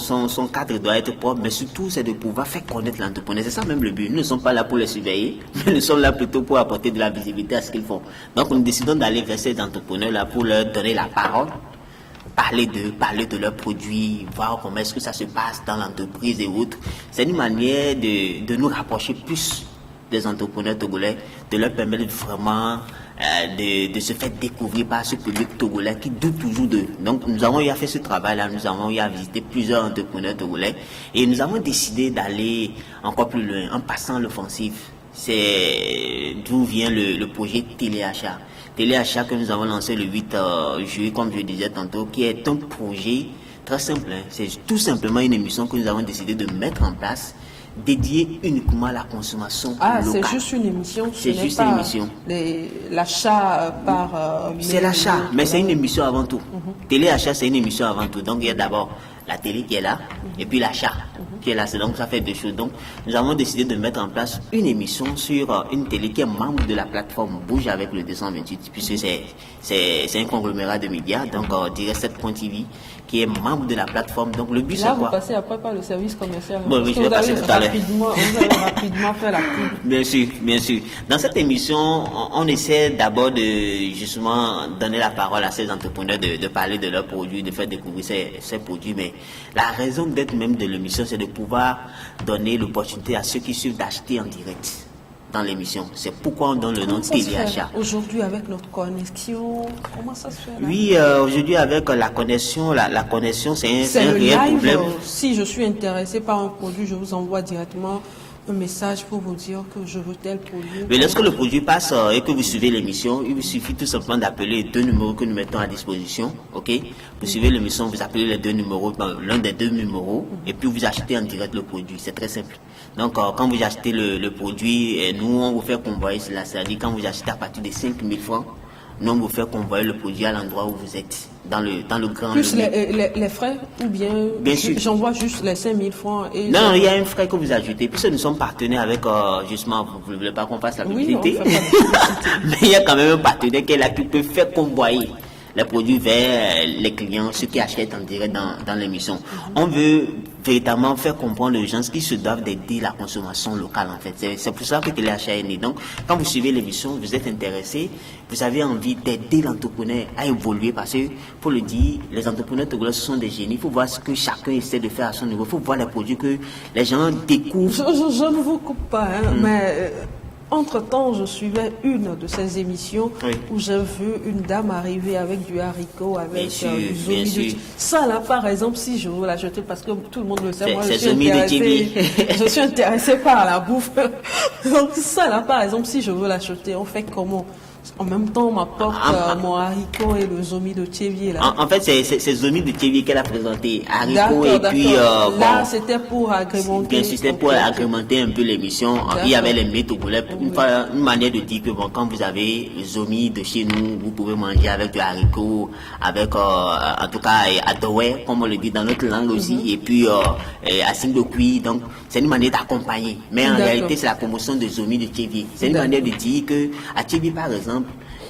cadre doit être propre, mais surtout c'est de pouvoir faire connaître l'entrepreneur. C'est ça même le but. Nous ne sommes pas là pour les surveiller, mais nous sommes là plutôt pour apporter de la visibilité à ce qu'ils font. Donc nous décidons d'aller vers ces entrepreneurs-là pour leur donner la parole, parler de leurs produits, voir comment est-ce que ça se passe dans l'entreprise et autres. C'est une manière de nous rapprocher plus des entrepreneurs togolais, de leur permettre vraiment de se faire découvrir par ce public togolais qui doute toujours d'eux. Donc nous avons eu à faire ce travail-là, nous avons eu à visiter plusieurs entrepreneurs togolais et nous avons décidé d'aller encore plus loin en passant l'offensive. C'est d'où vient le projet Téléachat. Téléachat que nous avons lancé le 8 juillet, comme je disais tantôt, qui est un projet très simple. C'est tout simplement une émission que nous avons décidé de mettre en place, dédiée uniquement à la consommation locale. C'est juste une émission. C'est juste une émission. L'achat par... c'est l'achat, mais c'est une émission avant tout. Téléachat, c'est une émission avant tout. Donc il y a d'abord la télé qui est là, et puis l'achat qui est là. Donc ça fait deux choses. Donc nous avons décidé de mettre en place une émission sur une télé qui est membre de la plateforme Bouge avec le 228, puisque c'est un conglomérat de médias, donc Direct 7.tv, qui est membre de la plateforme. Donc le but c'est quoi? Vous passez après par le service commercial. Bon, oui, je vais passer tout à l'heure. Vous allez rapidement faire la pub. Bien sûr, bien sûr. Dans cette émission, on essaie d'abord de justement donner la parole à ces entrepreneurs, de parler de leurs produits, de faire découvrir ces produits. Mais la raison d'être même de l'émission, c'est de pouvoir donner l'opportunité à ceux qui suivent d'acheter en direct dans l'émission. C'est pourquoi on donne le nom de Téléachat. Aujourd'hui, avec notre connexion, comment ça se fait là? Oui, aujourd'hui, avec la connexion, la connexion, c'est un réel problème. Si je suis intéressé par un produit, je vous envoie directement un message pour vous dire que je veux tel produit. Mais lorsque le produit passe et que vous suivez l'émission, il vous suffit tout simplement d'appeler 2 numéros que nous mettons à disposition. Ok, vous suivez l'émission, vous appelez les 2 numéros, l'un des 2 numéros, et puis vous achetez en direct le produit. C'est très simple. Donc, quand vous achetez le produit, nous, on vous fait convoyer cela. C'est-à-dire, quand vous achetez à partir de 5 000 francs, nous, on vous fait convoyer le produit à l'endroit où vous êtes, dans le grand... Plus les frais, ou bien sûr. J'envoie juste les 5 000 francs et... Non, il y a un frais que vous ajoutez. Puisque nous sommes partenaires avec, justement, vous ne voulez pas qu'on fasse la publicité. Oui, mais il y a quand même un partenaire qui est là, qui peut faire convoyer les produits vers les clients, ceux qui achètent en direct dans l'émission. On veut véritablement faire comprendre aux gens qui se doivent d'aider la consommation locale, en fait. C'est pour ça que Téléachat est né. Donc, quand vous suivez l'émission, vous êtes intéressé, vous avez envie d'aider l'entrepreneur à évoluer, parce que, pour le dire, les entrepreneurs togolais, ce sont des génies. Il faut voir ce que chacun essaie de faire à son niveau. Il faut voir les produits que les gens découvrent. Je ne vous coupe pas, mais... Entre-temps, je suivais une de ces émissions où j'ai vu une dame arriver avec du haricot, avec du zomi. Ça là, par exemple, si je veux l'acheter, parce que tout le monde le sait, moi je suis intéressée par la bouffe. Donc ça là, par exemple, si je veux l'acheter, on fait comment? En même temps, on m'apporte mon haricot et le zomi de Tchévier. En fait, c'est zomi de Tchévier qu'elle a présenté. Haricot et puis... là, c'était pour agrémenter. Bien sûr, c'était pour agrémenter un peu l'émission. Il y avait les mets togolais. Une manière de dire que quand vous avez le zomi de chez nous, vous pouvez manger avec du haricot, avec, en tout cas, adoué, comme on le dit dans notre langue aussi, et puis assigne de cuit. Donc, c'est une manière d'accompagner. Mais en réalité, c'est la promotion de zomi de Tchévier. C'est une manière de dire que à Tchévier, par exemple,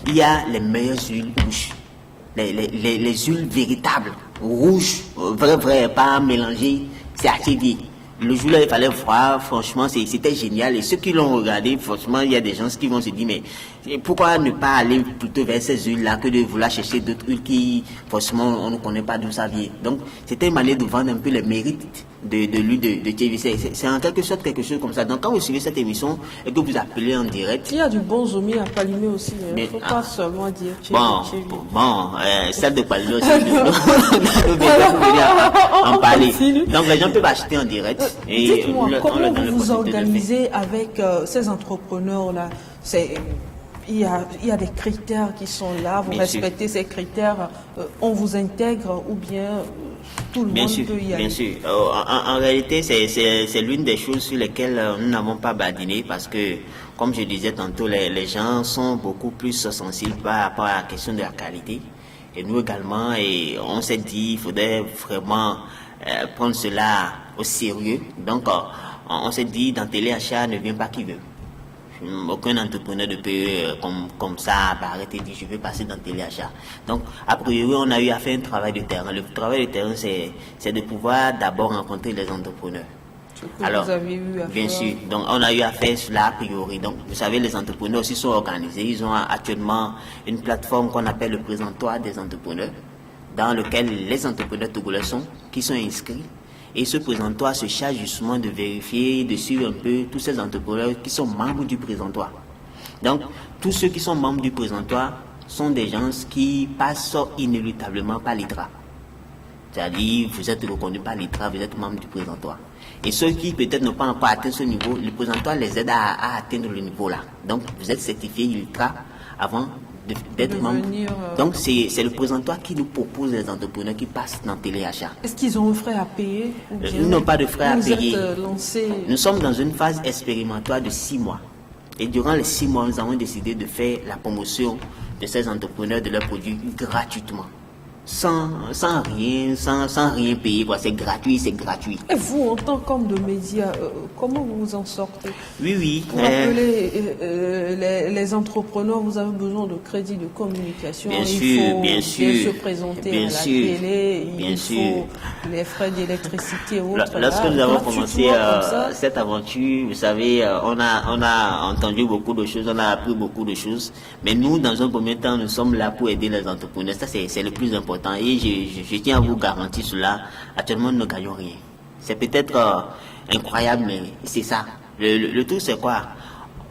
il y a les meilleures huiles rouges, les huiles véritables, rouges, vraies, pas mélangées, c'est à Tchévier. Le jour-là, il fallait voir, franchement, c'était génial. Et ceux qui l'ont regardé, franchement, il y a des gens qui vont se dire, mais pourquoi ne pas aller plutôt vers ces huiles-là que de vouloir chercher d'autres huiles qui, franchement, on ne connaît pas d'où ça vient. Donc, c'était une manière de vendre un peu les mérites de l'huile de Tchévier. C'est en quelque sorte quelque chose comme ça. Donc, quand vous suivez cette émission et que vous appelez en direct... Il y a du bon zomi à Palimé aussi. Il ne faut pas seulement dire Tchévier. Celle de Palimé aussi. Nous venir en parler. Donc, les gens peuvent acheter en direct. Dites-moi, comment vous vous organisez avec ces entrepreneurs-là? Il y a des critères qui sont là, vous respectez ces critères, on vous intègre ou bien tout le monde peut y aller? Bien sûr. En réalité, c'est l'une des choses sur lesquelles nous n'avons pas badiné parce que, comme je disais tantôt, les gens sont beaucoup plus sensibles par rapport à la question de la qualité. Et nous également, et on s'est dit, il faudrait vraiment prendre cela au sérieux. Donc, on s'est dit, dans Téléachat, ne vient pas qui veut. Aucun entrepreneur ne peut, comme ça, arrêter de dire, je vais passer dans Téléachat. Donc, a priori, on a eu à faire un travail de terrain. Le travail de terrain, c'est de pouvoir d'abord rencontrer les entrepreneurs. Alors, vous avez eu à bien faire. sûr, donc on a eu à faire cela a priori. Donc, vous savez, les entrepreneurs aussi sont organisés. Ils ont actuellement une plateforme qu'on appelle le présentoir des entrepreneurs, dans lequel les entrepreneurs togolais qui sont inscrits. Et ce présentoir se charge justement de vérifier, de suivre un peu tous ces entrepreneurs qui sont membres du présentoir. Donc, tous ceux qui sont membres du présentoir sont des gens qui passent inéluctablement par l'ITRA. C'est-à-dire, vous êtes reconnu par l'ITRA, vous êtes membre du présentoir. Et ceux qui peut-être n'ont pas encore atteint ce niveau, le présentoir les aide à atteindre le niveau là. Donc, vous êtes certifié l'ITRA avant d'être membre. Donc, c'est le présentoir qui nous propose les entrepreneurs qui passent dans Téléachat. Est-ce qu'ils ont un frais à payer? Ils n'ont pas de frais à payer. Lancé... Nous sommes dans une phase expérimentoire de 6 mois. Et durant les 6 mois, nous avons décidé de faire la promotion de ces entrepreneurs de leurs produits gratuitement. Sans rien payer, quoi. C'est gratuit. Et vous, en tant qu'homme de médias, comment vous vous en sortez? Oui. Pour appeler les entrepreneurs, vous avez besoin de crédit de communication. Bien sûr. Se présenter à la télé, il faut les frais d'électricité ou autre. Lorsque nous avons commencé cette aventure, vous savez, on a entendu beaucoup de choses, on a appris beaucoup de choses. Mais nous, dans un premier temps, nous sommes là pour aider les entrepreneurs. Ça, c'est le plus important. Et je tiens à vous garantir cela. Actuellement, nous ne gagnons rien. C'est peut-être incroyable, mais c'est ça. Le truc, c'est quoi?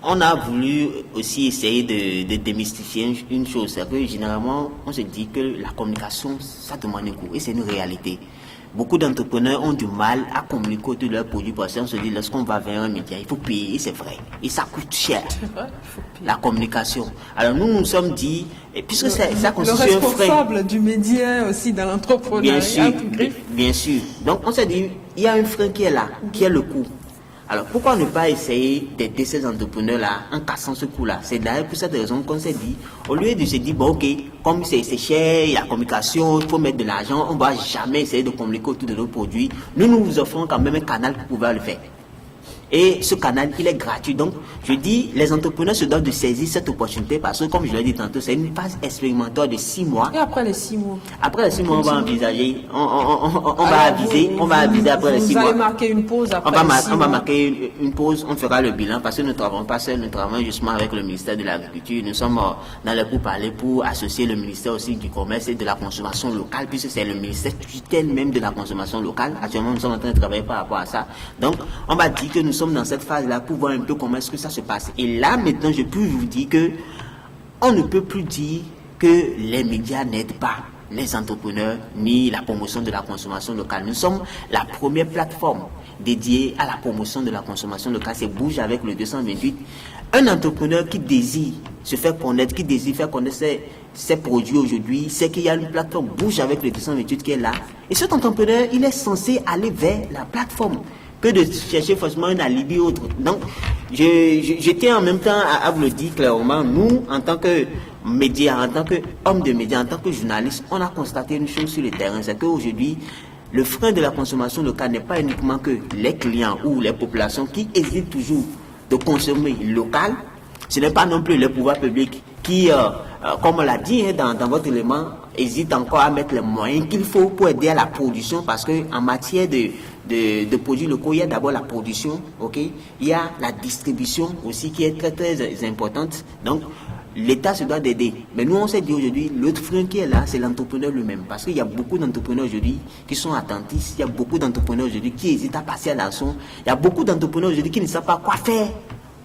On a voulu aussi essayer de démystifier une chose. C'est que généralement, on se dit que la communication, ça demande un coût. Et c'est une réalité. Beaucoup d'entrepreneurs ont du mal à communiquer autour de leurs produits parce qu'on se dit, lorsqu'on va vers un média, il faut payer, c'est vrai. Et ça coûte cher, la communication. Alors nous nous sommes dit, et puisque ça constitue un frein. Le responsable du média aussi dans l'entrepreneuriat. Bien sûr. Donc on s'est dit, il y a un frein qui est là, qui est le coût. Alors pourquoi ne pas essayer d'aider ces entrepreneurs-là en cassant ce coût-là? C'est d'ailleurs pour cette raison qu'on s'est dit, au lieu de se dire, bon ok, comme c'est cher, il y a la communication, il faut mettre de l'argent, on ne va jamais essayer de communiquer autour de nos produits. Nous vous offrons quand même un canal pour pouvoir le faire. Et ce canal, il est gratuit. Donc, je dis, les entrepreneurs se doivent de saisir cette opportunité parce que, comme je l'ai dit tantôt, c'est une phase expérimentoire de 6 mois. Et après les 6 mois? Après les 6 mois, on va envisager, on va aviser après les 6 mois. Vous allez marquer une pause après les 6 mois? On va marquer une pause, on fera le bilan parce que nous ne travaillons pas seuls, nous travaillons justement avec le ministère de l'Agriculture. Nous sommes dans les pourparlers pour associer le ministère aussi du Commerce et de la Consommation locale, puisque c'est le ministère tutelle même de la consommation locale. Actuellement, nous sommes en train de travailler par rapport à ça. Donc, on va dire que nous sommes dans cette phase-là pour voir un peu comment est-ce que ça se passe. Et là, maintenant, je peux vous dire que on ne peut plus dire que les médias n'aident pas les entrepreneurs ni la promotion de la consommation locale. Nous sommes la première plateforme dédiée à la promotion de la consommation locale. C'est Bouge avec le 228. Un entrepreneur qui désire se faire connaître, qui désire faire connaître ses produits aujourd'hui, c'est qu'il y a une plateforme Bouge avec le 228 qui est là. Et cet entrepreneur, il est censé aller vers la plateforme que de chercher forcément un alibi autre. Donc, je tiens en même temps à vous le dire clairement, nous, en tant que médias, en tant qu'hommes de médias, en tant que journalistes, on a constaté une chose sur le terrain, c'est qu'aujourd'hui, le frein de la consommation locale n'est pas uniquement que les clients ou les populations qui hésitent toujours de consommer local, ce n'est pas non plus le pouvoir public qui, comme on l'a dit dans votre élément, hésite encore à mettre les moyens qu'il faut pour aider à la production, parce qu'en matière de produits locaux, il y a d'abord la production, ok, il y a la distribution aussi qui est très très importante. Donc l'État se doit d'aider. Mais nous on s'est dit aujourd'hui, l'autre frein qui est là, c'est l'entrepreneur lui-même, parce qu'il y a beaucoup d'entrepreneurs aujourd'hui qui sont attentifs, il y a beaucoup d'entrepreneurs aujourd'hui qui hésitent à passer à l'action, il y a beaucoup d'entrepreneurs aujourd'hui qui ne savent pas quoi faire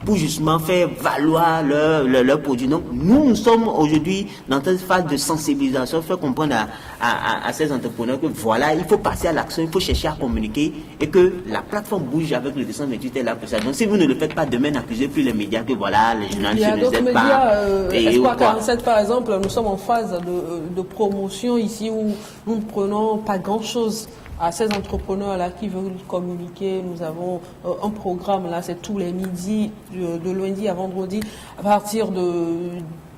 pour justement faire valoir leur produit. Donc nous sommes aujourd'hui dans cette phase de sensibilisation, faire comprendre à ces entrepreneurs que voilà, il faut passer à l'action, il faut chercher à communiquer et que la plateforme Bouge avec le 228 est là pour ça. Donc si vous ne le faites pas demain, n'accusez plus les médias que voilà, les journalistes ne les aident pas. Espoir 47 par exemple, nous sommes en phase de promotion ici où nous ne prenons pas grand-chose à ces entrepreneurs-là qui veulent communiquer. Nous avons un programme là, c'est tous les midis, de lundi à vendredi, à partir de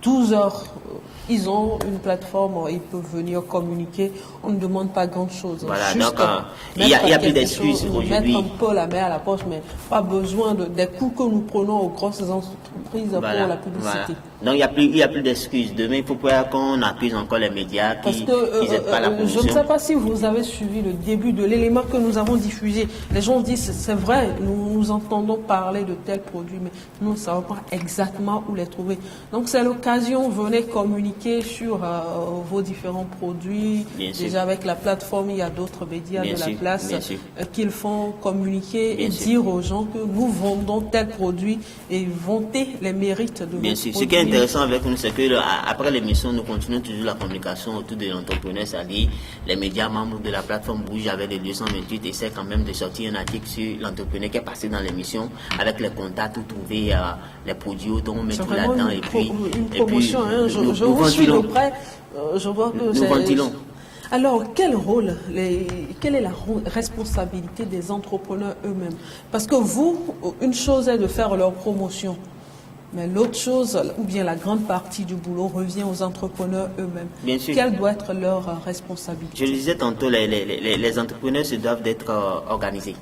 12h. Ils ont une plateforme, ils peuvent venir communiquer. On ne demande pas grand-chose. Voilà, juste donc il n'y a plus d'excuses aujourd'hui. Mettre un peu la main à la poche, mais pas besoin des coûts que nous prenons aux grosses entreprises pour la publicité. Voilà. Donc il n'y a plus d'excuses. Demain, il faut pas qu'on accuse encore les médias qui n'aident pas la promotion. Je ne sais pas si vous avez suivi le début de l'élément que nous avons diffusé. Les gens disent, c'est vrai, nous entendons parler de tels produits, mais nous ne savons pas exactement où les trouver. Donc c'est l'occasion, venez communiquer sur vos différents produits. Déjà avec la plateforme, il y a d'autres médias de la place qu'ils font communiquer et dire aux gens que nous vendons tel produit et vanter les mérites de nos produits. Ce qui est intéressant avec nous, c'est que après l'émission, nous continuons toujours la communication autour de l'entrepreneur, c'est-à-dire les médias membres de la plateforme Bouge avec les 228 essaient quand même de sortir un article sur l'entrepreneur qui est passé dans l'émission avec les contacts où trouver les produits dont on met tout là-dedans et puis une promotion. Je vous suis de près. Je vois que nous ventilons. Alors, quel rôle, quelle est la responsabilité des entrepreneurs eux-mêmes? Parce que vous, une chose est de faire leur promotion, mais l'autre chose, ou bien la grande partie du boulot, revient aux entrepreneurs eux-mêmes. Bien sûr. Quelle doit être leur responsabilité? Je le disais tantôt, les entrepreneurs se doivent d'être organisés.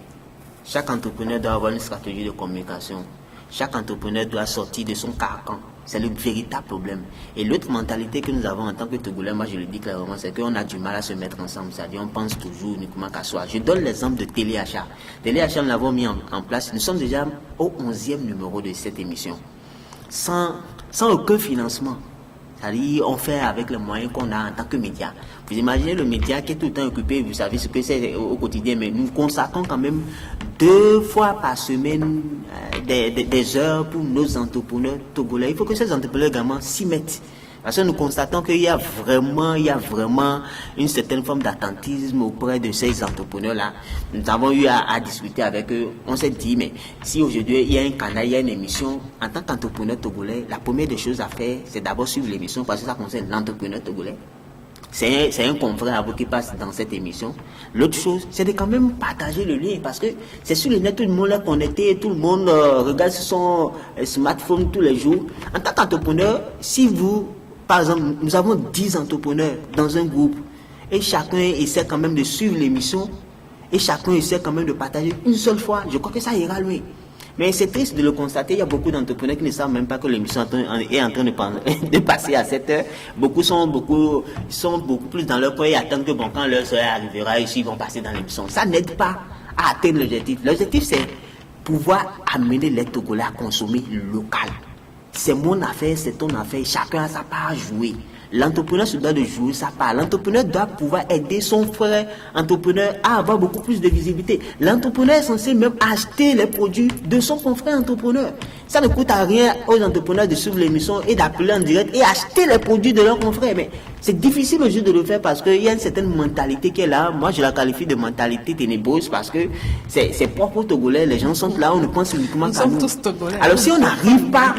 Chaque entrepreneur doit avoir une stratégie de communication. Chaque entrepreneur doit sortir de son carcan. C'est le véritable problème. Et l'autre mentalité que nous avons en tant que Togolais, moi je le dis clairement, c'est qu'on a du mal à se mettre ensemble. C'est-à-dire on pense toujours uniquement qu'à soi. Je donne l'exemple de Téléachat. Téléachat, nous l'avons mis en place. Nous sommes déjà au 11e numéro de cette émission. Sans aucun financement. C'est-à-dire on fait avec les moyens qu'on a en tant que média. Vous imaginez le média qui est tout le temps occupé, vous savez ce que c'est au quotidien, mais nous consacrons quand même 2 fois par semaine des heures pour nos entrepreneurs togolais. Il faut que ces entrepreneurs également s'y mettent. Parce que nous constatons qu'il y a vraiment une certaine forme d'attentisme auprès de ces entrepreneurs-là. Nous avons eu à discuter avec eux. On s'est dit, mais si aujourd'hui il y a un canal, il y a une émission, en tant qu'entrepreneur togolais, la première des choses à faire, c'est d'abord suivre l'émission parce que ça concerne l'entrepreneur togolais. C'est un confrère à vous qui passe dans cette émission. L'autre chose, c'est de quand même partager le lien parce que c'est sur le net, tout le monde est connecté, tout le monde regarde sur son smartphone tous les jours. En tant qu'entrepreneur, si vous, par exemple, nous avons 10 entrepreneurs dans un groupe et chacun essaie quand même de suivre l'émission et chacun essaie quand même de partager une seule fois, je crois que ça ira loin. Mais c'est triste de le constater, il y a beaucoup d'entrepreneurs qui ne savent même pas que l'émission est en train de passer à 7 heures. Beaucoup sont beaucoup plus dans leur coin et attendent que bon, quand l'heure arrivera, ici, ils vont passer dans l'émission. Ça n'aide pas à atteindre l'objectif. L'objectif, c'est pouvoir amener les Togolais à consommer local. C'est mon affaire, c'est ton affaire, chacun a sa part à jouer. L'entrepreneur se doit de jouer sa part. L'entrepreneur doit pouvoir aider son frère entrepreneur à avoir beaucoup plus de visibilité. L'entrepreneur est censé même acheter les produits de son confrère entrepreneur. Ça ne coûte à rien aux entrepreneurs de suivre l'émission et d'appeler en direct et acheter les produits de leur confrère. Mais c'est difficile aujourd'hui de le faire parce qu'il y a une certaine mentalité qui est là. Moi, je la qualifie de mentalité ténébreuse parce que c'est propre aux Togolais. Les gens sont là, on ne pense uniquement qu'à nous. Nous sommes tous Togolais. Alors si on n'arrive pas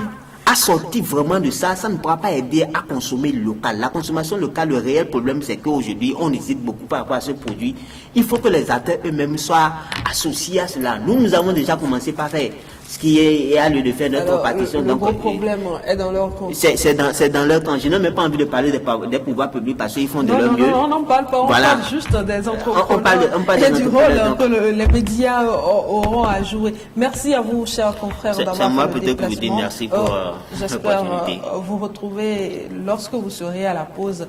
à sortir vraiment de ça, ça ne pourra pas aider à consommer local. La consommation locale, le réel problème, c'est qu'aujourd'hui, on hésite beaucoup par rapport à ce produit. Il faut que les acteurs eux-mêmes soient associés à cela. Nous avons déjà commencé par faire ce qui est à lieu de faire notre partition. Le gros problème est dans leur compte. C'est dans leur temps. Je n'ai même pas envie de parler des pouvoirs publics parce qu'ils font de leur mieux. Non, on n'en parle pas. On parle juste des entrepreneurs. Et du rôle que les médias auront à jouer. Merci à vous, chers confrères, d'avoir fait moi le peut-être que vous dites merci pour j'espère vous retrouver lorsque vous serez à la pause,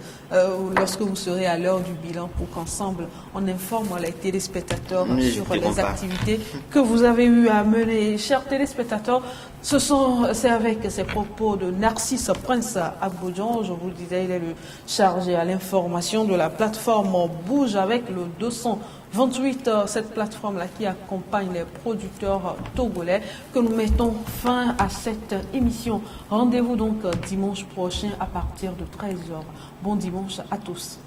lorsque vous serez à l'heure du bilan pour qu'ensemble on informe les téléspectateurs sur les activités que vous avez eu à mener. Chers téléspectateurs, c'est avec ces propos de Narcisse Prince Abodjan. Je vous le disais, il est le chargé à l'information de la plateforme Bouge avec le 228, cette plateforme-là qui accompagne les producteurs togolais, que nous mettons fin à cette émission. Rendez-vous donc dimanche prochain à partir de 13h. Bon dimanche à tous.